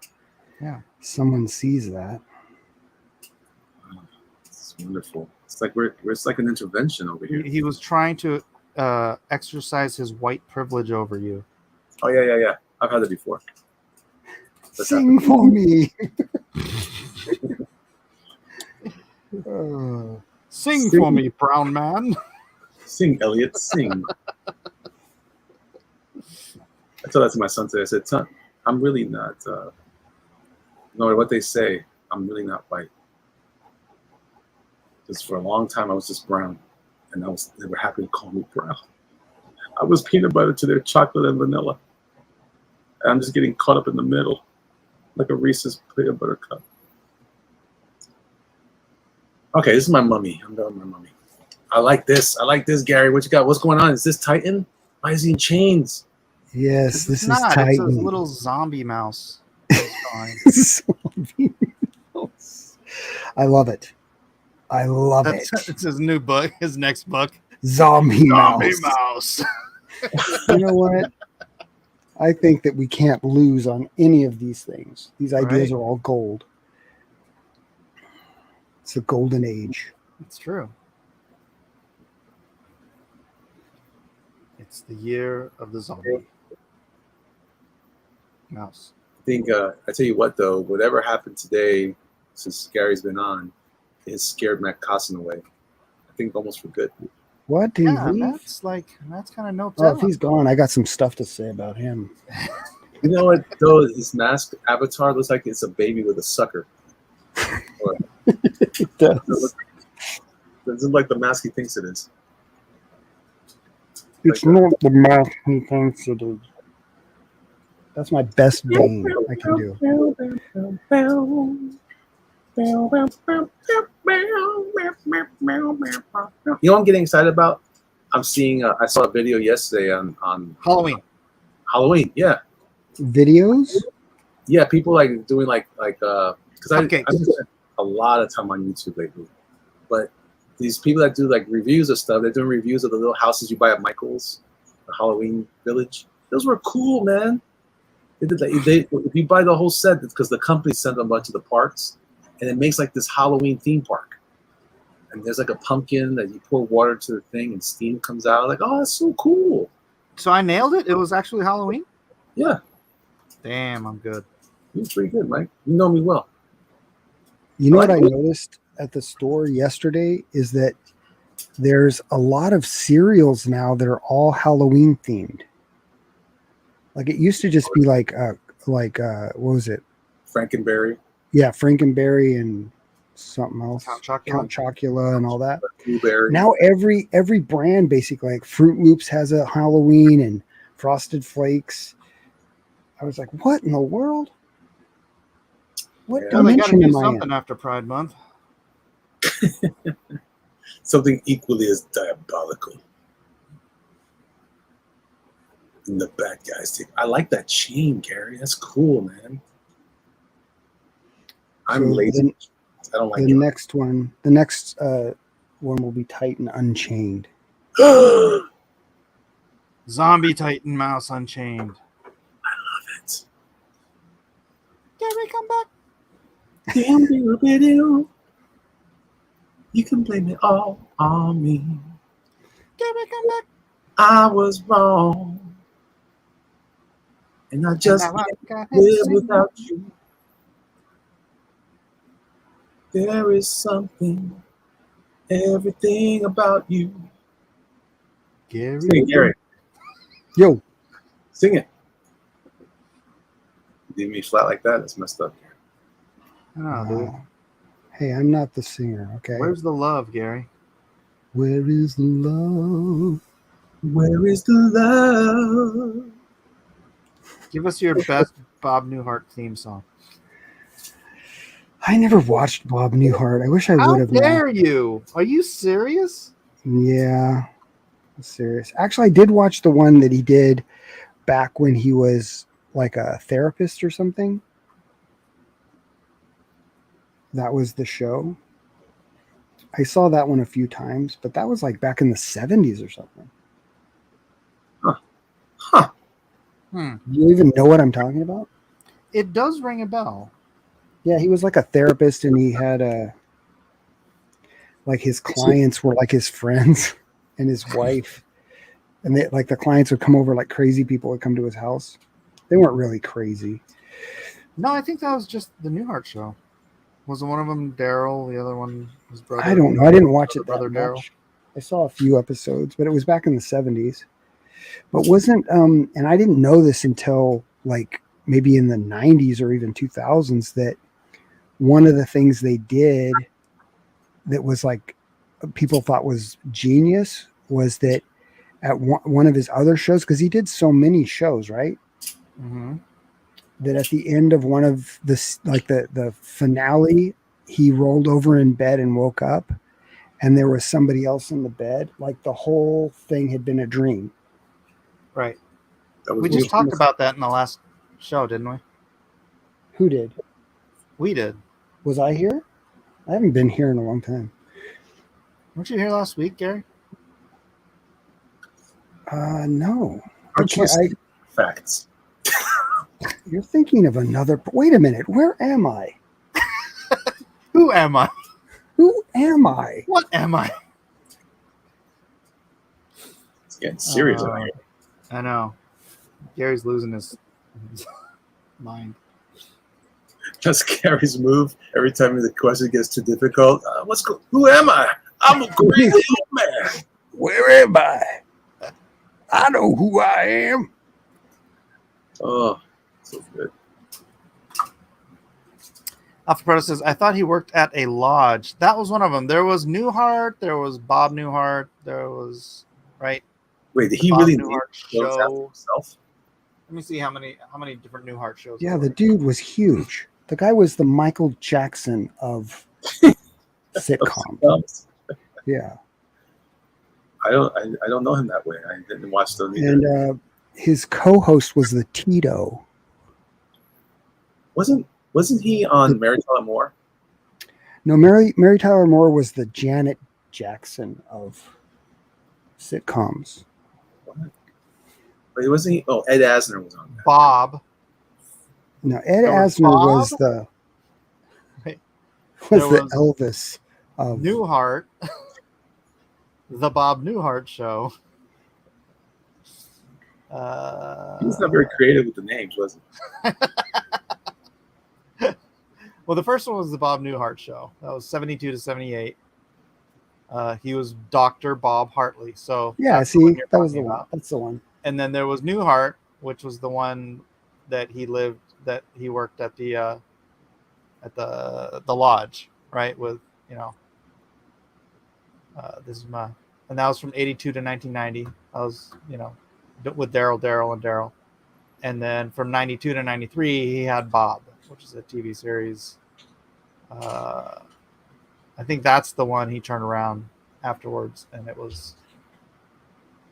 Yeah. someone sees that. it's wonderful. It's like an intervention over here. He was trying to exercise his white privilege over you. Oh yeah. I've had that before. That's Sing for me. Sing for me, brown man. Sing, Elliot, sing. I told that to my son today. I said, son, I'm really not, no matter what they say, I'm really not white. Because for a long time, I was just brown. And they were happy to call me brown. I was peanut butter to their chocolate and vanilla. And I'm just getting caught up in the middle, like a Reese's peanut butter cup. Okay, this is my mummy. I'm done with my mummy. I like this. I like this, Gary. What you got? What's going on? Is this Titan? Why is he in chains? Yes, this is It's a Titan. little zombie mouse. Zombie mouse. I love it. I love it. It's his new book, his next book. Zombie mouse. Mouse. You know what? I think that we can't lose on any of these things. These ideas Right. are all gold. It's the golden age. It's true. It's the year of the zombie mouse. I think, I tell you what, though, whatever happened today since Gary's been on, it scared Matt Cosson away. I think almost for good. What? Did he Yeah, leave? that's kind of no Oh, if he's gone, I got some stuff to say about him. You know what, though? His mask avatar looks like it's a baby with a sucker. Or, It does. doesn't like the mask he thinks it is. It's not the mask he thinks it is. That's my best Bane I can do. You know what I'm getting excited about? I'm seeing, I saw a video yesterday on Halloween. Halloween. Yeah. Videos? Yeah, people like doing because I Cupcakes. spent a lot of time on YouTube lately. But these people that do like reviews of stuff, they're doing reviews of the little houses you buy at Michael's, the Halloween Village. Those were cool, man. They did if you buy the whole set, because the company sent a bunch of the parts, and it makes like this Halloween theme park. And there's like a pumpkin that you pour water to the thing, and steam comes out. Like, oh, that's so cool. So I nailed it. It was actually Halloween. Yeah, Damn, I'm good. you're pretty good, Mike. You know me well. You know what I like it. noticed at the store yesterday is that there's a lot of cereals now that are all Halloween themed. Like it used to just be like what was it? Frankenberry, Yeah, Frankenberry and something else. Count Chocula. Count Chocula and all that. blueberry. Now every brand basically, like Fruit Loops has a Halloween and Frosted Flakes. I was like, what in the world? What Yeah. Well, they got to dimension do am I in? something after Pride Month. Something equally as diabolical. And the bad guys take. I like that chain, Gary. That's cool, man. I'm So lazy. I don't like The it. next one will be Titan Unchained. Zombie Titan Mouse Unchained. It. Gary, come back. You can blame it all on me. Gary, come back. I was wrong. And I just And now can't I gotta live sing. without you. There is something, everything about you. Gary. Sing it, Gary. Yo, Sing it. Leave me flat like that. That's messed up, Gary. Oh, dude. hey, I'm not the singer, okay? Where's the love, Gary? Where is the love? Where is the love? Give us your best Bob Newhart theme song. I never watched Bob Newhart. I wish I How would have. dare you? Are you serious? Yeah, I'm serious. Actually, I did watch the one that he did back when he was like a therapist or something. That was the show. I saw that one a few times, but that was like back in the 70s or something. Huh. Hmm. Do you even know what I'm talking about? It does ring a bell. Yeah, he was like a therapist, and he had like his clients were like his friends and his wife, and they like the clients would come over like crazy people would come to his house. They weren't really crazy. No, I think that was just the Newhart show. Was one of them Daryl? The other one was brother. I don't know. I didn't watch it Brother that Daryl. much. I saw a few episodes, but it was back in the 70s. But wasn't and I didn't know this until like maybe in the 90s or even 2000s that one of the things they did that was like people thought was genius was that at one of his other shows, because he did so many shows, right? Mm-hmm. That at the end of one of this, like the finale, he rolled over in bed and woke up, and there was somebody else in the bed. Like the whole thing had been a dream. Right. That was We just talked about that in the last show, didn't we? Who did? We did. Was I here? I haven't been here in a long time. Weren't you here last week, Gary? No. Aren't you facts? You're thinking of another. Wait a minute. Where am I? Who am I? Who am I? What am I? It's getting serious out here. I know. Gary's losing his mind. That's Gary's move. Every time the question gets too difficult, who am I? I'm a crazy old man. Where am I? I know who I am. Oh, so good. Alpha says, I thought he worked at a lodge. That was one of them. There was Newhart. There was Bob Newhart. There was, right? Wait, did he Bob really Newhart name shows after show. himself? Let me see how many different Newhart shows. Yeah, there the were. dude was huge. The guy was the Michael Jackson of sitcoms. Yeah. I don't know him that way. I didn't watch them either. And his co-host was the Tito. Wasn't he on Mary Tyler Moore? No, Mary Tyler Moore was the Janet Jackson of sitcoms. Wait, wasn't he? Oh, Ed Asner was on that. Bob. No, Ed There was Asner Bob. was the Right. was There the was Elvis of Newhart. The Bob Newhart show. He's not very creative with the names, was he? Well, the first one was the Bob Newhart show. That was 72 to 78. He was Dr. Bob Hartley. So yeah. that's the See, one you're that was the talking one. about. That's the one. And then there was Newhart, which was the one that he worked at the lodge, right? With this is my, and that was from 82 to 1990. I was with Daryl, and then from 92 to 93 he had Bob, which is a TV series. I think that's the one he turned around afterwards, and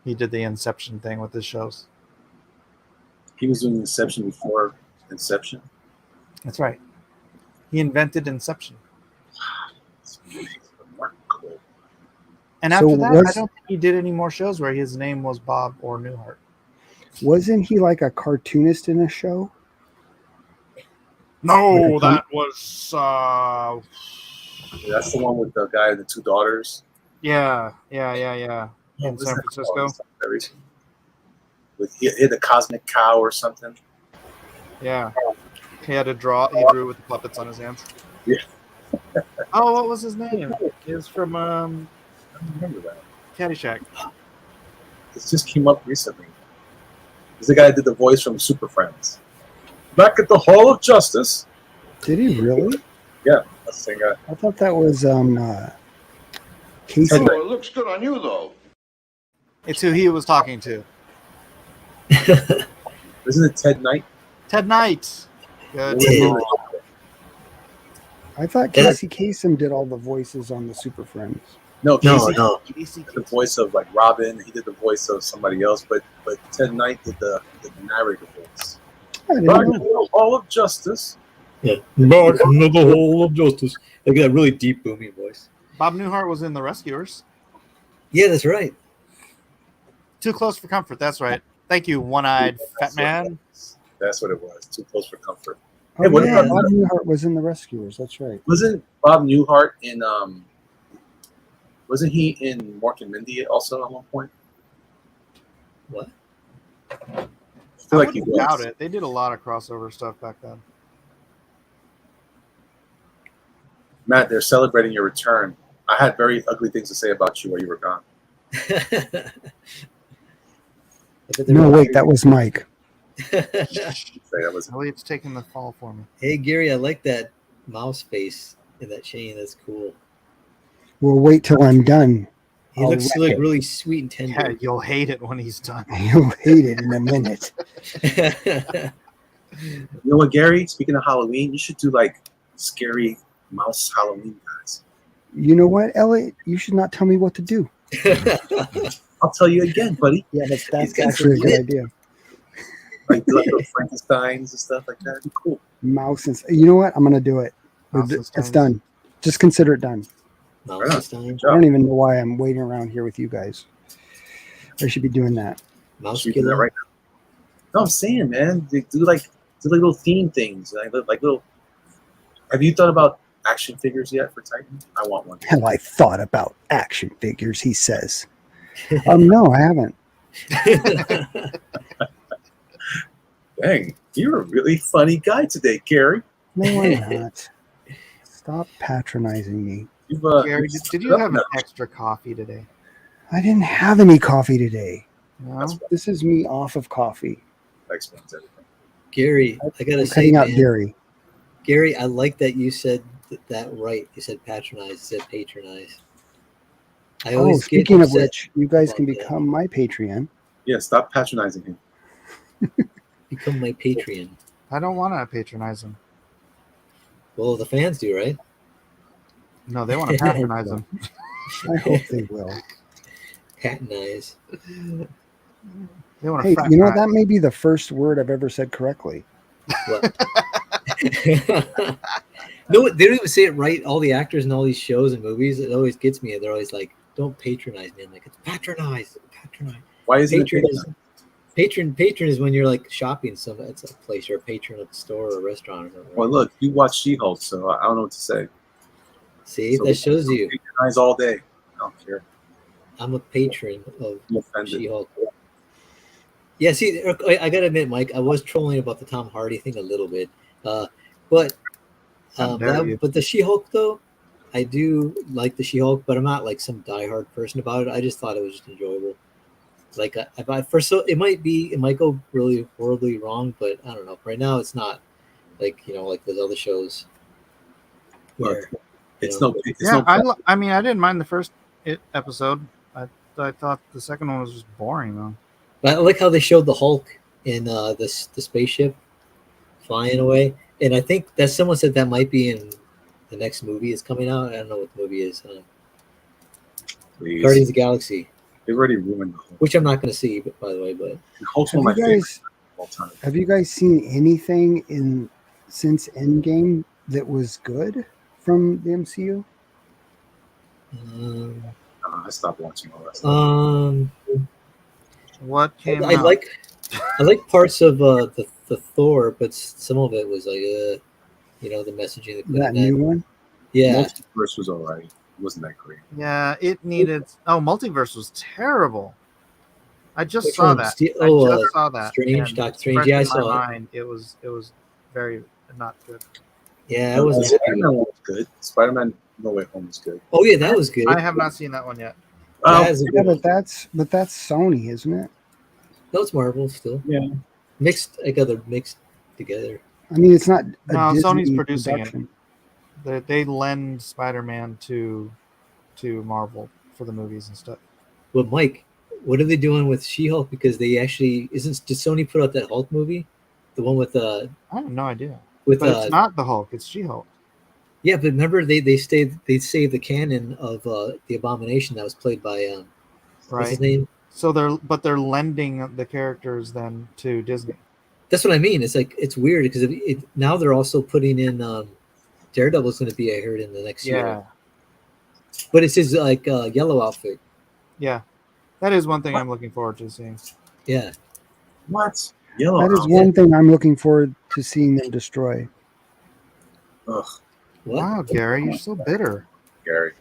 he did the Inception thing with his shows. He was doing Inception before Inception. That's right. He invented Inception. And after that, I don't think he did any more shows where his name was Bob or Newhart. Wasn't he like a cartoonist in a show? No, that was That's the one with the guy and the two daughters. yeah. In San Francisco. With he had the cosmic cow or something. Yeah. He had to draw. He drew with the puppets on his hands. Yeah. Oh, what was his name? He was from I don't remember that. Caddyshack. It just came up recently. He's the guy that did the voice from Super Friends. Back at the Hall of Justice. Did he really? Yeah, that's the same guy. I thought that was Casey. Oh, it looks good on you, though. It's who he was talking to. Isn't it Ted Knight? Ted Knight. Good. I thought Casey Kasem did all the voices on the Super Friends. No, Casey Casey did the voice of like Robin. He did the voice of somebody else, but Ted Knight did the narrator voice. I didn't Back know. at the Hall of Justice. Yeah, back into the Hall of Justice. Like that really deep, booming voice. Bob Newhart was in The Rescuers. Yeah, that's right. Too Close for Comfort. That's right. Thank you, one-eyed fat man. That's what it was. Too Close for Comfort. Oh, Hey, what yeah, about- Bob Newhart was in The Rescuers. That's right. Wasn't Bob Newhart in wasn't he in Mork and Mindy also at one point? What? I I feel like he wouldn't doubt was. it. They did a lot of crossover stuff back then. Matt, they're celebrating your return. I had very ugly things to say about you while you were gone. No, wait, that was Mike. Say that was Elliot's taking the fall for me. Hey Gary, I like that mouse face in that chain. That's cool. We'll wait till I'm done. He I'll looks wreck like it. really sweet and Yeah, tender. you'll hate it when he's done. You'll hate it in a minute. You know what, Gary? Speaking of Halloween, you should do like scary mouse Halloween guys. You know what, Elliot? You should not tell me what to do. I'll tell you again, buddy. Yeah, that's got actually a some good wit. idea. Like do like little Frankensteins and stuff like that. It'd be cool. Mouse and you know what? I'm gonna do it. Mouse and It's Steins. done. Just consider it done. Mouse time. Good I job. don't even know why I'm waiting around here with you guys. I should be doing that. Mouse Should we do that killer. right now? No, I'm saying, man, they do like little theme things, like little. Have you thought about action figures yet for Titan? I want one. Have I thought about action figures? He says. No, I haven't. Dang, you're a really funny guy today, Gary. No, I'm not. Stop patronizing me. You've, Gary, you've did you stood up have an now. extra coffee today? I didn't have any coffee today. No. That's what This is me off of coffee. explains everything. Gary, I gotta I'm say, cutting out man, Gary. Gary, I like that you said that right. You said patronize, you said patronize. I Oh, always get speaking of upset which, you guys can about that. become my Patreon. Yeah, stop patronizing him. Become my Patreon. I don't want to patronize him. Well, the fans do, right? No, they want to patronize him. I hope they will. Patronize. They want to Hey, fraternize. you know, that may be the first word I've ever said correctly. What? No, they don't even say it right. All the actors in all these shows and movies, it always gets me. They're always like, "Don't patronize me." I'm like, "It's patronize, patronize." Why isn't Patron it? is patron is when you're like shopping some it's a place. You're a patron of the store or a restaurant or something. Well, right? look, you watch She-Hulk, so I don't know what to say. See, So that shows you patronize all day. I don't care. I'm a patron of I'm offended. She-Hulk. Yeah, see, I gotta admit, Mike, I was trolling about the Tom Hardy thing a little bit, but How dare you. but the She-Hulk though, I do like the She-Hulk, but I'm not like some diehard person about it. I just thought it was just enjoyable. Like it might go really horribly wrong, but I don't know. Right now, it's not like like those other shows. Look, Where, it's you no. know, It's Yeah, no. I mean, I didn't mind the first episode. I thought the second one was just boring, though. But I like how they showed the Hulk in the spaceship flying away, and I think that someone said that might be in the next movie is coming out. I don't know what the movie is. Please. Guardians of the Galaxy, They already ruined the whole. which I'm not going to see, by the way. But Hulk's Have one of you my favorites guys of all time. have you guys seen anything since Endgame that was good from the MCU? I stopped watching all that stuff. What came I out? like parts of the Thor, but some of it was like the messaging they put That in new one? Yeah, Multiverse was alright. It wasn't that great. Yeah, it needed. Oh, Multiverse was terrible. I just Which saw one? that. Ste- I oh, just saw that. Strange, and Doctor it's Strange. fresh Yeah, I in my saw it. mind. It was very not good. Yeah, I wasn't. Spider-Man one was good. Spider-Man No Way Home was good. Oh yeah, that was good. I have not seen that one yet. That is a Yeah, good one. but that's Sony, isn't it? No, it's Marvel still. Yeah. Mixed together. I mean, it's not a No, Disney Sony's producing it. production. They lend Spider-Man to Marvel for the movies and stuff. But Mike, what are they doing with She-Hulk? Because they actually did Sony put out that Hulk movie, the one with I have no idea. with But it's not the Hulk. It's She-Hulk. yeah, but remember they saved the canon of the Abomination that was played by what's his Right. name? So they're lending the characters then to Disney. That's what I mean. It's like it's weird because now they're also putting in Daredevil's going to be, I heard, in the next year. But it's his like yellow outfit. Yeah. That is one thing I'm looking forward to seeing. Yeah. What? Yellow. That is Outfit? one thing I'm looking forward to seeing them destroy. Ugh, What? Wow, Gary, you're so bitter. Gary.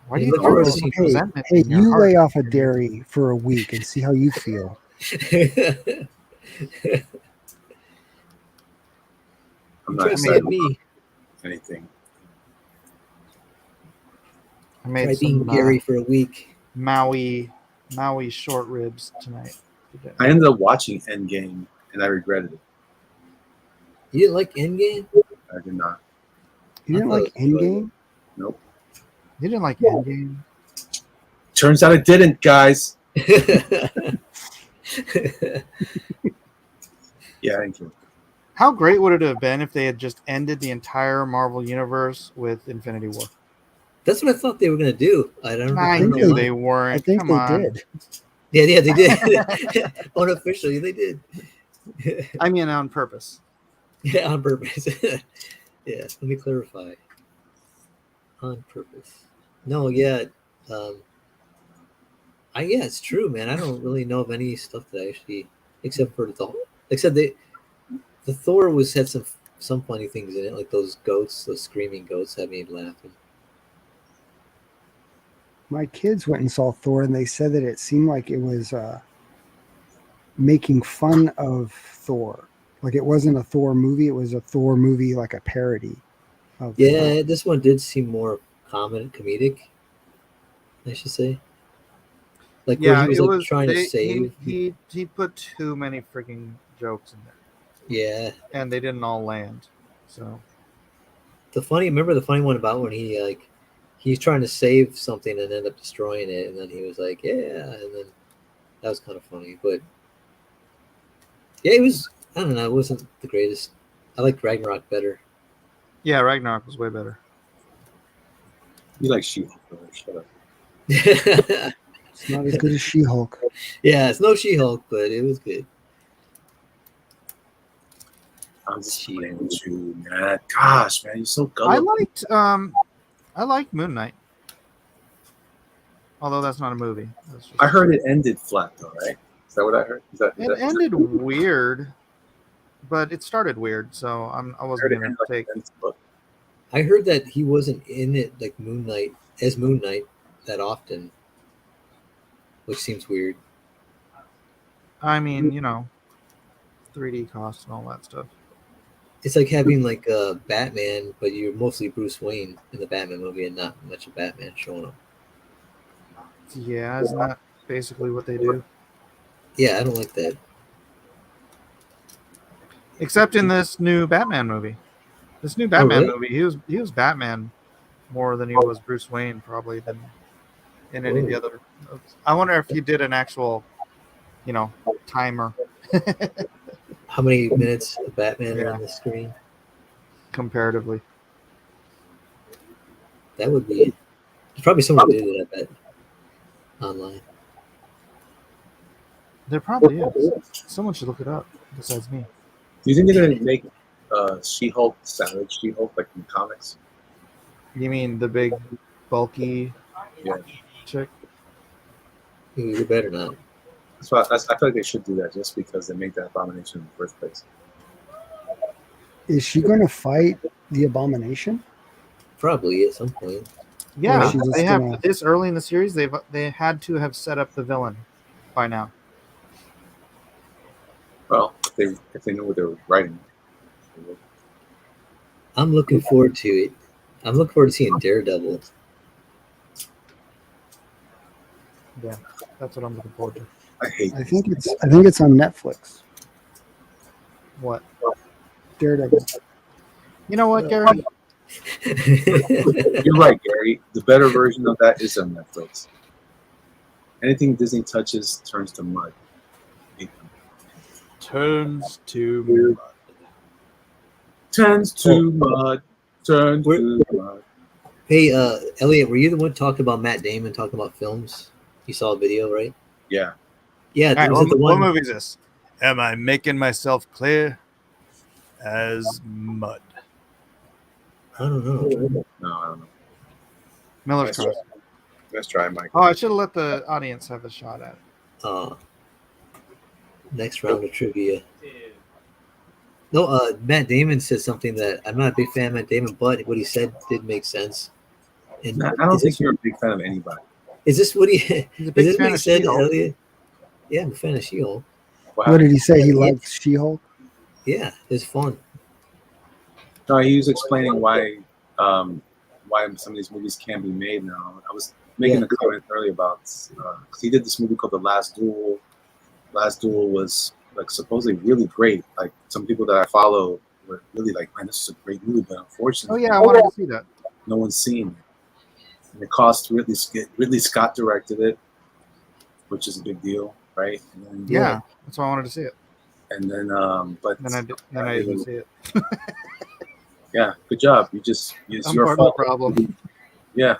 Why do You you look think forward to this seeing- Hey, resentment hey, in your you heart? lay off of dairy for a week and see how you feel. I'm Trying not to excited get me. about anything. I made Try being some Gary for a week. Maui short ribs tonight. I ended up watching Endgame and I regretted it. You didn't like Endgame? I did not. You didn't I thought like it was enjoyable. Endgame? Nope. You didn't like Endgame? Turns out it didn't, guys. Yeah, thank you. How great would it have been if they had just ended the entire Marvel universe with Infinity War? That's what I thought they were gonna do. I don't I know knew why. they weren't. I think Come they on. did. Yeah, they did. Unofficially, they did. I mean, on purpose. Yeah, on purpose. Yeah, let me clarify. On purpose. No, yeah. Yeah, it's true, man. I don't really know of any stuff that I actually, except for the Thor had some funny things in it, like those screaming goats had me laughing. My kids went and saw Thor, and they said that it seemed like it was making fun of Thor. Like it wasn't a Thor movie; it was a Thor movie, like a parody of Thor. Yeah, this one did seem more comedic, I should say. Like where Yeah, he was it like was. trying to save. He put too many freaking jokes in there, Yeah, and they didn't all land. So remember the funny one about when he's trying to save something and end up destroying it, and then he was like, "Yeah," and then that was kind of funny. But yeah, it was. I don't know. It wasn't the greatest. I liked Ragnarok better. yeah, Ragnarok was way better. You like She-Hulk, shut up. Yeah, It's not as good as She-Hulk. it's no She-Hulk, but it was good. I'm just playing with you, man. Gosh, man, you're so gullible. I liked Moon Knight. Although that's not a movie. That's just, I heard it ended flat, though, right? Is that what I heard? it ended weird, but it started weird. So I wasn't gonna take. I heard that he wasn't in it like Moon Knight that often, which seems weird. I mean, 3D costs and all that stuff. It's like having like a Batman, but you're mostly Bruce Wayne in the Batman movie and not much of Batman showing up. Yeah, isn't that basically what they do? Yeah, I don't like that. Except in this new Batman movie. This new Batman movie, he was Batman more than he was Bruce Wayne, probably, than in any of the other. I wonder if he did an actual, timer. How many minutes of Batman are on the screen? Comparatively. That would be. There's probably someone who did it, I bet. Online. There probably is. Someone should look it up besides me. Do you think they're gonna make She-Hulk Savage She-Hulk like in comics? You mean the big, bulky chick? You better not. That's why I feel like they should do that just because they make that abomination in the first place. Is she going to fight the Abomination? Probably at some point. Yeah, she's just they have gonna- this early in the series. They had to have set up the villain by now. Well, if they knew what they were writing. I'm looking forward to it. I'm looking forward to seeing Daredevil. Yeah, that's what I'm looking forward to. I think it's on Netflix. What? Daredevil. You know what, Gary? You're right, Gary. The better version of that is on Netflix. Anything Disney touches turns to mud. Turns to mud. Turns to mud. Turns to mud. Hey, Elliot, were you the one talking about Matt Damon talking about films? You saw a video, right? Yeah. Yeah. Right, Was it the what one? movie is this? Am I making myself clear as mud? I don't know. No, I don't know. Miller's Cross. Let's try, Mike. Oh, I should have let the audience have a shot at it. Next round of trivia. No, Matt Damon said something that I'm not a big fan of Matt Damon, but what he said did make sense. And I don't think you're a big fan of anybody. Is this what he? He's a Is big this fan what he of said, She-Hulk. Elliot? Yeah, I'm a fan of She-Hulk. What did he say? He liked She-Hulk? Yeah, it's fun. No, he was explaining why why some of these movies can't be made now. I was making a comment earlier about because he did this movie called The Last Duel. Last Duel was like supposedly really great. Like some people that I follow were really like, man, this is a great movie, but Oh unfortunately, yeah, I wanted to see that. no one's seen it. And it cost Ridley Scott directed it, which is a big deal, right? And then, Yeah, that's why I wanted to see it. and then but Then I didn't see it. yeah, good job. It's I'm your part of the fault. problem. Yeah.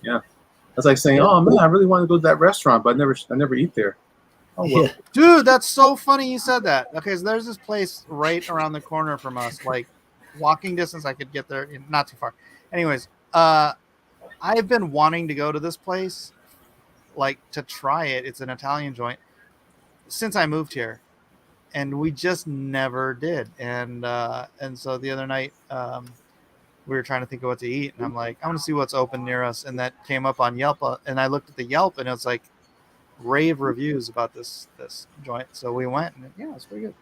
That's like saying, "Oh man, I really want to go to that restaurant, but I never eat there." Oh well. Yeah. Dude, that's so funny you said that. Okay, so there's this place right around the corner from us, like walking distance. I could get there, not too far. Anyways, I've been wanting to go to this place, like to try it. It's an Italian joint since I moved here, and we just never did. And so the other night, we were trying to think of what to eat, and I'm like, I want to see what's open near us, and that came up on Yelp, and I looked at the Yelp, and it was like rave reviews about this joint. So we went, and yeah, it's pretty good.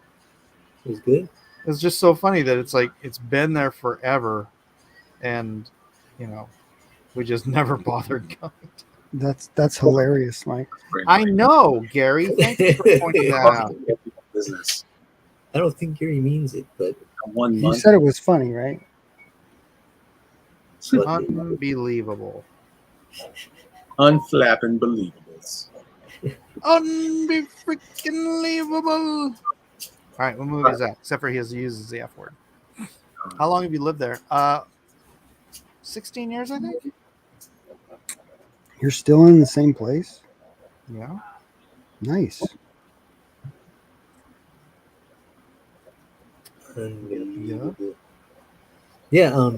It was good. It's just so funny that it's like it's been there forever, and we just never bothered going. That's hilarious, Mike. I know, Gary. Thank you for pointing that out. Business. I don't think Gary means it, but 1 You month. said it was funny, right? Unbelievable. Unflapping believables. Unbelievable. All right, what movie is that? Except for he uses the F word. How long have you lived there? 16 years, I think. You're still in the same place? Yeah. Nice. Unbelievable. Yeah.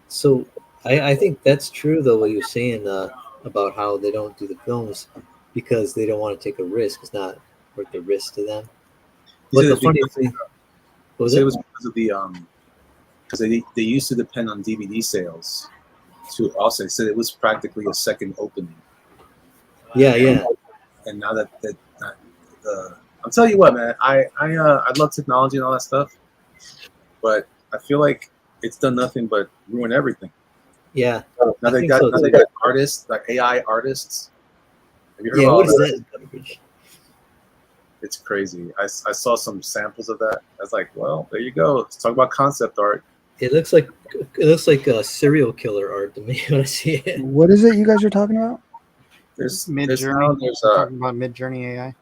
So I think that's true though. What you're saying about how they don't do the films because they don't want to take a risk. It's not worth the risk to them. He But said the it's funny because- thing was it it? was because of the because they used to depend on DVD sales. To also, they said it was practically a second opening. Yeah. And now that I'll tell you what, man, I love technology and all that stuff, but I feel like it's done nothing but ruin everything. Yeah. Now I they think got so, now they too. got artists, like AI artists. Have you heard Yeah. about What is all that garbage? It's crazy. I saw some samples of that. I was like, well, there you go. Let's talk about concept art. It looks like a serial killer art to me when I see it. What is it you guys are talking about? There's Mid-Journey. there's Talking about Mid-Journey AI.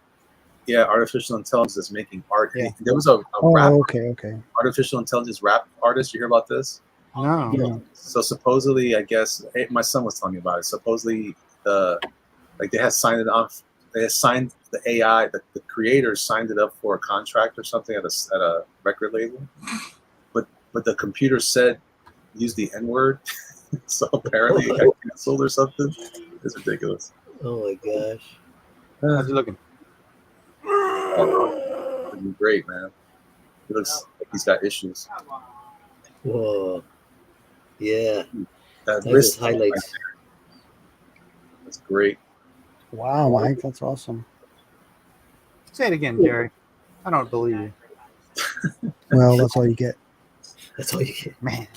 artificial intelligence that's making art. Yeah. There was a Oh, rap okay. artificial intelligence rap artist. You hear about this? No. No. So supposedly, I guess my son was telling me about it. Supposedly, they had signed it off. They had signed the AI. The creators signed it up for a contract or something at a record label, but the computer said use the N word. So apparently it got canceled or something. It's ridiculous. Oh my gosh. How's he looking? It'd be great, man. He looks like he's got issues. Whoa. Yeah. That That's wrist his highlights. That's great. Wow, Mike, that's awesome. Say it again, Gary. I don't believe you. Well, that's all you get. That's all you get. Man.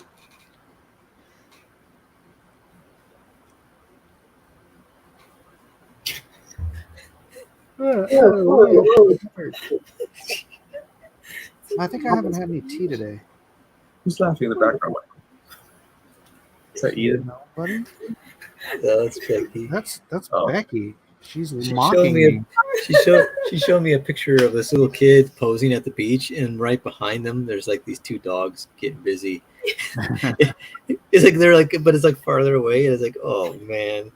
I think I haven't had any tea today. Who's laughing in the background? Is that Eden? Buddy? No, that's Becky. That's Oh. Becky. She's She mocking showed me me. she showed me a picture of this little kid posing at the beach, and right behind them there's like these two dogs getting busy. It's like they're like, but it's like farther away, and it's like, oh man,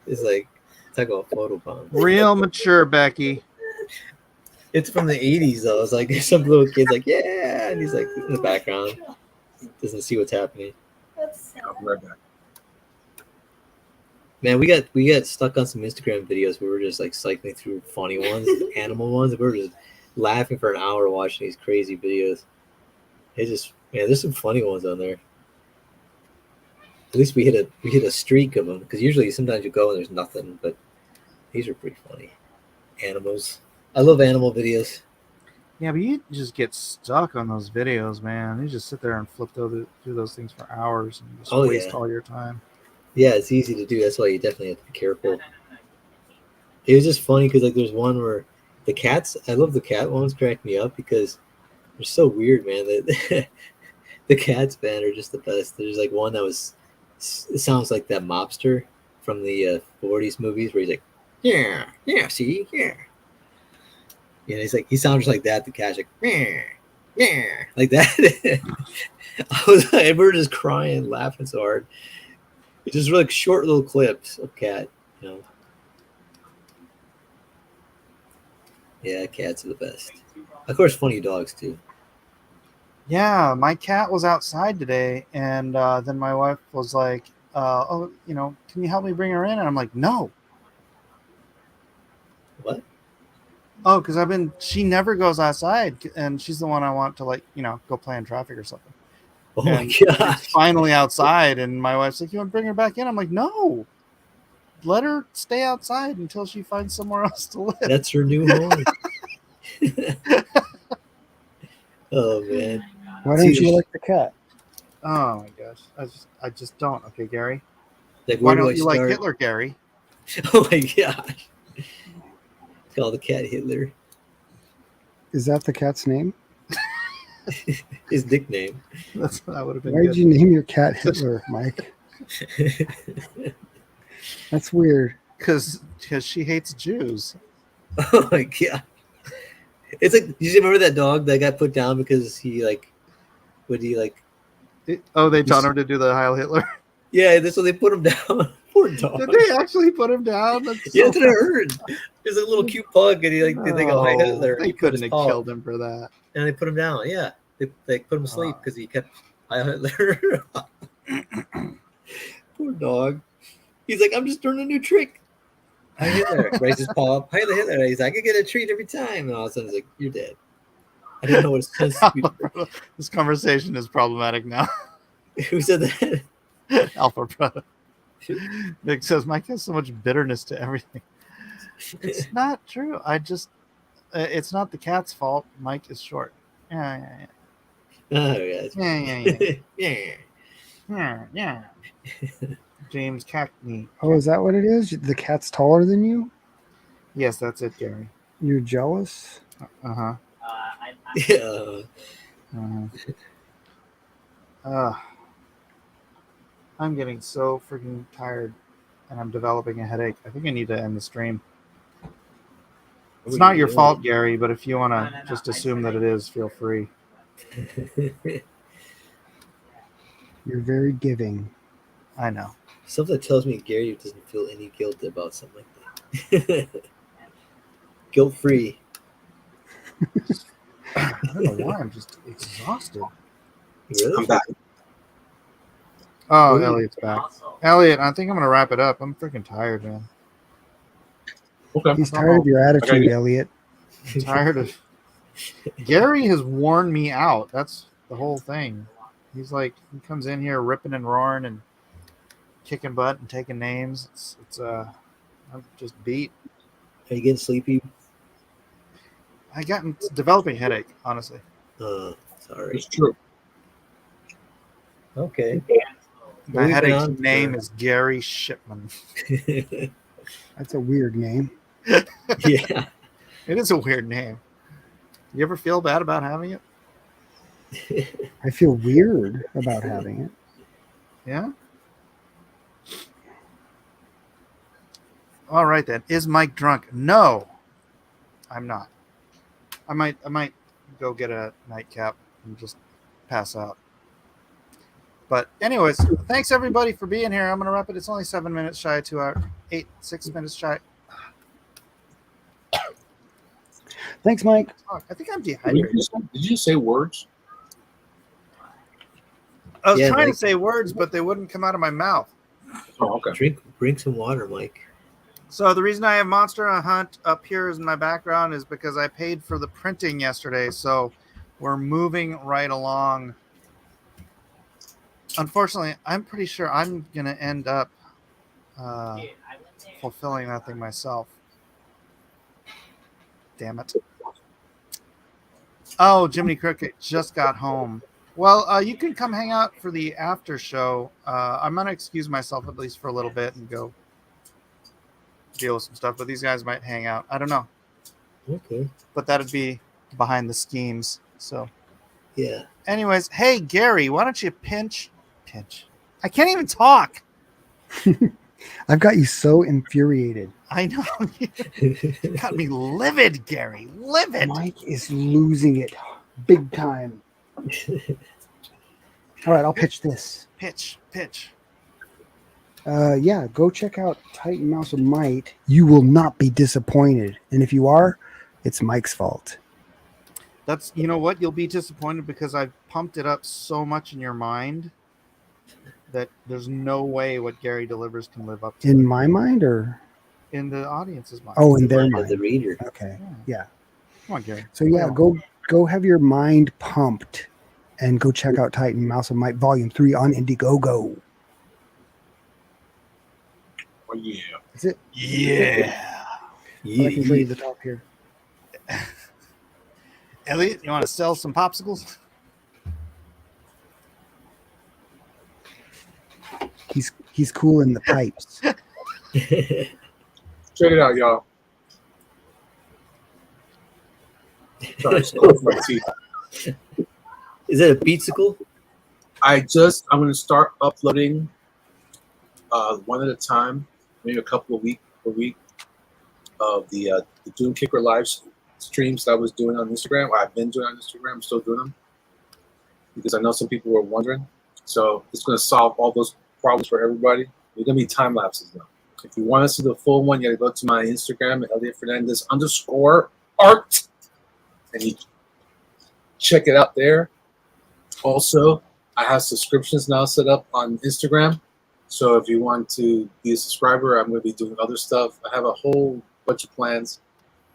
it's like about photo bomb. Real mature Becky. It's from the 80s though. It's like some little kid's like, yeah, and he's like in the background, doesn't see what's happening. I'll be right back. Man, we got stuck on some Instagram videos where we were just like cycling through funny ones, animal ones. We were just laughing for an hour watching these crazy videos. There's some funny ones on there. At least we hit a streak of them, because usually sometimes you go and there's nothing, but these are pretty funny. Animals. I love animal videos. Yeah, but you just get stuck on those videos, man. You just sit there and flip through those things for hours and just Oh, waste yeah. all your time. Yeah, it's easy to do. That's why you definitely have to be careful. It was just funny because like there's one where the cats. I love the cat ones. Crack me up because they're so weird, man. The cats, man, are just the best. There's like one that was. It sounds like that mobster from the '40s movies where he's like, yeah, yeah, see, yeah. Yeah, he's like he sounds like that. The cat's like, yeah, yeah, like that. I was like, we were just crying, laughing so hard. It's just like short little clips of cat, you know. Yeah, cats are the best. Of course, funny dogs too. Yeah, my cat was outside today, and then my wife was like, "Oh, can you help me bring her in?" And I'm like, "No." What? Oh, because she never goes outside, and she's the one I want to go play in traffic or something. Oh my And she's gosh! finally outside, and my wife's like, "You want to bring her back in?" I'm like, "No, let her stay outside until she finds somewhere else to live." That's her new home. Oh man! Why See, don't you like the cat? Oh my gosh, I just don't. Okay, Gary, like why where do don't I you like start? Hitler, Gary? Oh my gosh! Call the cat Hitler. Is that the cat's name? His nickname. That would have been Why did good. you name your cat Hitler, Mike? That's weird. Because she hates Jews. Oh my god! It's like you remember that dog that got put down because he like would he like They taught him to do the Heil Hitler. yeah that's what they put him down. Poor dog. Did they actually put him down? Yeah, that's what I heard. There's a little cute pug and he like did like a Heil Hitler. They He put couldn't his have paw killed him for that. and they put him down. Yeah, they put him asleep because he kept Heil Hitler. Poor dog. He's like, I'm just doing a new trick. Heil Hitler. Raises his paw up. Heil Hitler. He's like, I get a treat every time. And all of a sudden, he's like, you're dead. I didn't know what his sense. This conversation is problematic now. Who said that? Alpha brother. Nick says Mike has so much bitterness to everything. It's not true. It's not the cat's fault. Mike is short. Yeah. Oh, yeah. Yeah. James Cackney. Oh, is that what it is? The cat's taller than you? Yes, that's it, Gary. You're jealous? Uh-huh. Yeah. I'm getting so freaking tired and I'm developing a headache. I think I need to end the stream. It's not your fault, Gary, but if you want to just assume that it is, feel free. You're very giving. I know. Something tells me Gary doesn't feel any guilt about something like that. Guilt free. I don't know why. I'm just exhausted. Really? I'm back. Oh, Elliot's back. Elliot, I think I'm going to wrap it up. I'm freaking tired, man. Okay. He's tired of your attitude, Okay. Elliot. I'm tired of... Gary has worn me out. That's the whole thing. He's like, he comes in here ripping and roaring and kicking butt and taking names. I'm just beat. Are you getting sleepy? I'm developing a headache, honestly. Sorry. It's true. Okay. My headache's name is Gary Shipman. That's a weird name. Yeah. It is a weird name. You ever feel bad about having it? I feel weird about having it. Yeah? All right, then. Is Mike drunk? No, I'm not. I might go get a nightcap and just pass out. But anyways, thanks everybody for being here. I'm going to wrap it. It's only 7 minutes shy of 2 hours. 6 minutes shy. Thanks, Mike. I think I'm Did dehydrated. you just say words? I was Yeah, trying Mike. to say words, but they wouldn't come out of my mouth. Oh, okay. Drink some water, Mike. So the reason I have Monster Hunt up here in my background is because I paid for the printing yesterday. So we're moving right along. Unfortunately, I'm pretty sure I'm going to end up fulfilling that thing myself. Damn it. Oh, Jiminy Cricket just got home. Well, you can come hang out for the after show. I'm gonna excuse myself at least for a little bit and go deal with some stuff. But these guys might hang out. I don't know. Okay. But that'd be behind the schemes. So, Yeah. anyways, hey Gary, why don't you pinch? I can't even talk. I've got you so infuriated. I know. You got me livid, Gary. Livid. Mike is losing it big time. All right, I'll pitch this. Pitch. Yeah, go check out Titan Mouse of Might. You will not be disappointed. And if you are, it's Mike's fault. That's, you know what? You'll be disappointed because I've pumped it up so much in your mind that there's no way what Gary delivers can live up to In my mind or? in the audience's mind. Oh, in their Of mind. the reader. Okay, Yeah. yeah. Come on, Gary. So yeah, go have your mind pumped and go check out Titan Mouse of Might Volume 3 on Indiegogo. Oh yeah. That's it. Yeah. But I can show you the top here. Elliot, you want to sell some popsicles? He's cool in the pipes. Check it out, y'all. Sorry, my teeth. Is that a beatsicle? I'm going to start uploading one at a time, maybe a couple of week per week of the Doom Kicker live streams that I was doing on Instagram. I've been doing on Instagram. I'm still doing them because I know some people were wondering. So it's going to solve all those problems for everybody. There's going to be time lapses though. If you want to see the full one, you got to go to my Instagram at @ElliotFernandez_art, and you check it out there. Also, I have subscriptions now set up on Instagram. So if you want to be a subscriber, I'm going to be doing other stuff. I have a whole bunch of plans.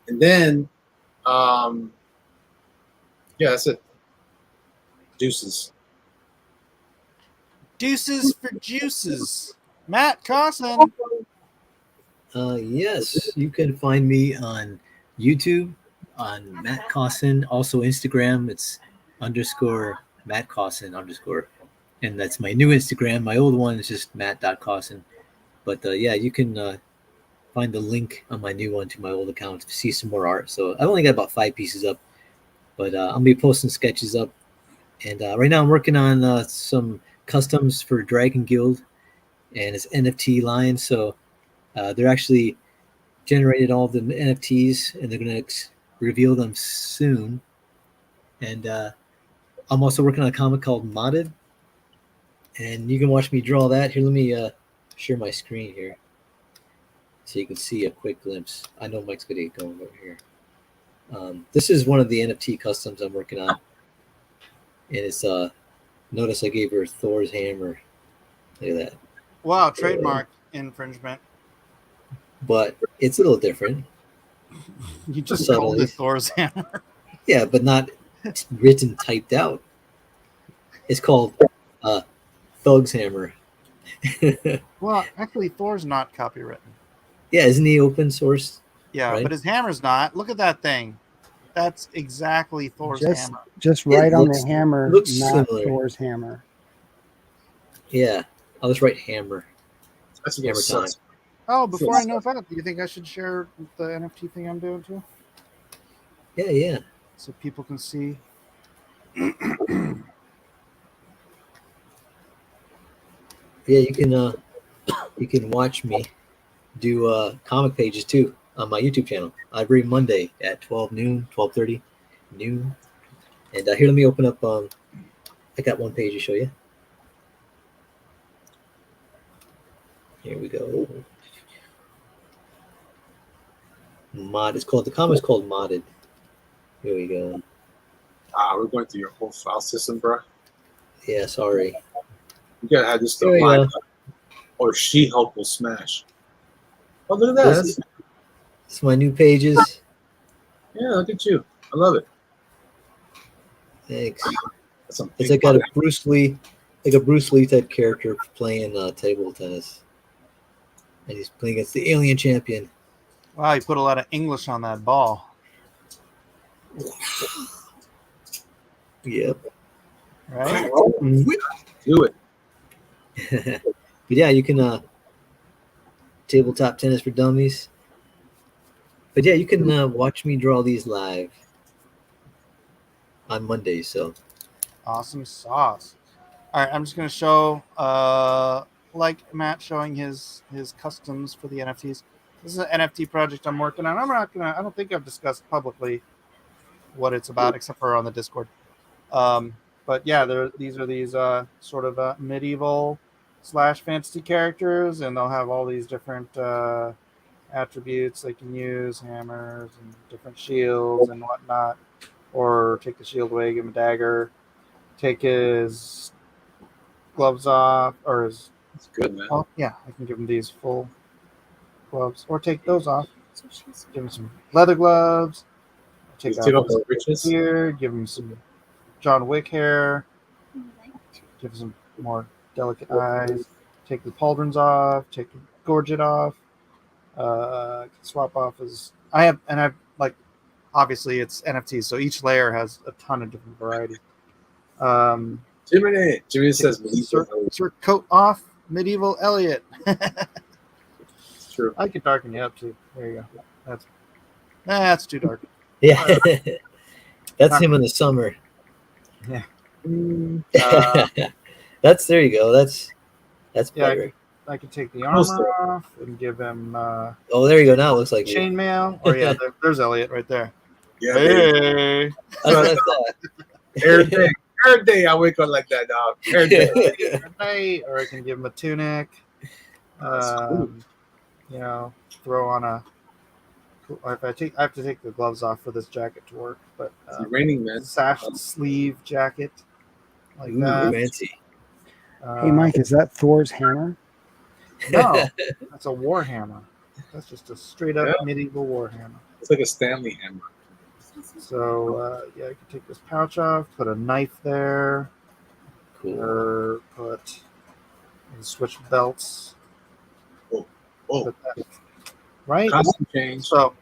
And then, yeah, that's it. Deuces. Deuces for juices. Matt Cosson. Yes, you can find me on YouTube on Matt Cosson. Also Instagram, it's _Matt Cosson _. And that's my new Instagram. My old one is just matt.cosson. But yeah, you can find the link on my new one to my old account to see some more art. So I've only got about 5 pieces up, but I'll be posting sketches up. And right now I'm working on some customs for Dragon Guild and its NFT line. So they're actually generated all the NFTs and they're going to reveal them soon. And I'm also working on a comic called Modded. And you can watch me draw that. Here, let me share my screen here so you can see a quick glimpse. I know Mike's going to get going over here. This is one of the NFT customs I'm working on. And it's, notice I gave her Thor's hammer. Look at that. Wow, trademark infringement. But it's a little different. You just Subtly. called it Thor's hammer. Yeah, but not written, typed out. It's called Thug's hammer. Well, actually, Thor's not copywritten. Yeah, isn't he open source? Yeah, Right. but his hammer's not. Look at that thing. That's exactly Thor's hammer. Just right on looks- the hammer, looks not similar. Thor's hammer. Yeah, I'll just write hammer. That's a Hammer good time. sense. Oh, before I know that, do you think I should share the NFT thing I'm doing too? Yeah. So people can see? Yeah, you can watch me do comic pages too on my YouTube channel every Monday at 12:30 noon. And here, let me open up. I got one page to show you. Here we go. The comic's called Modded. Here we go. We're going through your whole file system, bro. Yeah, sorry. You gotta have this stuff There you lined go. up, or She-Hulk will smash. Oh, look at that. This is my new pages. Yeah, look at you. I love it. Thanks. That's some It's big like got a butt. Bruce Lee type character playing table tennis, and he's playing against the alien champion. Wow, you put a lot of English on that ball. Yep. right? Mhm. Do it. But yeah, you can tabletop tennis for dummies. But yeah, you can watch me draw these live on Mondays. So Awesome sauce. All right, I'm just gonna show like Matt showing his customs for the NFTs. This is an NFT project I'm working on. I don't think I've discussed publicly what it's about except for on the Discord. But yeah, these are these sort of medieval / fantasy characters, and they'll have all these different attributes they can use, hammers and different shields and whatnot. Or take the shield away, give him a dagger, take his gloves off, or his It's good, man. oh yeah, I can give him these full gloves, or take those off. Give him some leather gloves. Take Take off his the riches. beard. Give him some John Wick hair. Give him some more delicate eyes. Take the pauldrons off. Take the gorget off. Swap off his. I've like obviously it's NFTs, so each layer has a ton of different variety. Jimmy says Insert coat off. Medieval Elliot. it's true. I could darken you up too. There you go. That's too dark. yeah, that's him in the summer. Yeah. That's there you go. That's Yeah, better. I could take the armor off and give him Oh, there you go. Now it looks like you. chainmail. Or yeah, there's Elliot right there. Yeah, baby. Hey. That's what I thought. Every day I wake up like that, dog. Every day. Hey, or I can give him a tunic. You know, throw on a. I have to take the gloves off for this jacket to work, but It's raining, man. sash sleeve jacket like Ooh, that. fancy. Hey, Mike, is that Thor's hammer? No, that's a war hammer. That's just a straight up medieval war hammer. It's like a Stanley hammer. So yeah, I can take this pouch off, put a knife there, Cool. or switch belts. Oh, Put that- right. costume change. So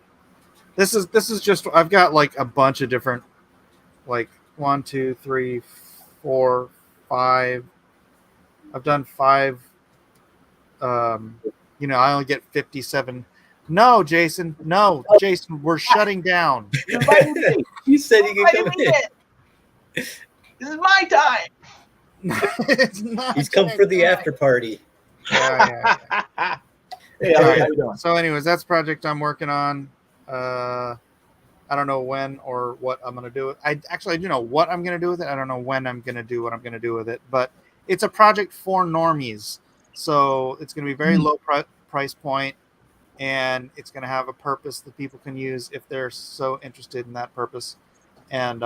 this is just I've got like a bunch of different, like 1, 2, 3, 4, 5. I've done 5. You know, I only get 57. No, Jason. No, Jason. We're shutting down. You invited me. You said you Why could did come we in. get? This is my time. It's not. He's come for the after party. Yeah. Hey, All right. how you doing? So, anyways, that's a project I'm working on. I don't know when or what I'm going to do. I do know what I'm going to do with it. I don't know when I'm going to do what I'm going to do with it. But it's a project for normies. So it's going to be very low price point, and it's going to have a purpose that people can use if they're so interested in that purpose. And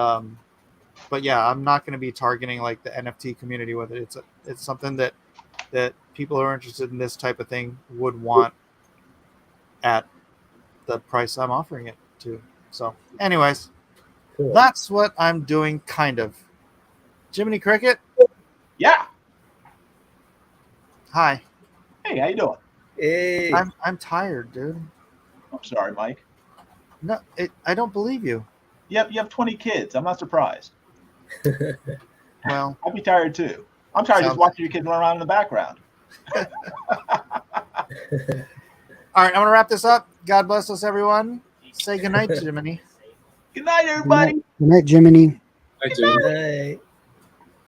but yeah, I'm not going to be targeting like the NFT community with it. It's something that people who are interested in this type of thing would want at the price I'm offering it to. So, anyways, Cool. that's what I'm doing, kind of. Jiminy Cricket, Yeah. hi. Hey, how you doing? Hey. I'm tired, dude. I'm sorry, Mike. No, I don't believe you. Yep, you have 20 kids. I'm not surprised. Well, I'd be tired too. I'm tired just Sounds- watching your kids run around in the background. all right, I'm gonna wrap this up. God bless us, everyone. Say goodnight, Jiminy. Good night, everybody. Good night, Jiminy. I do. Hey.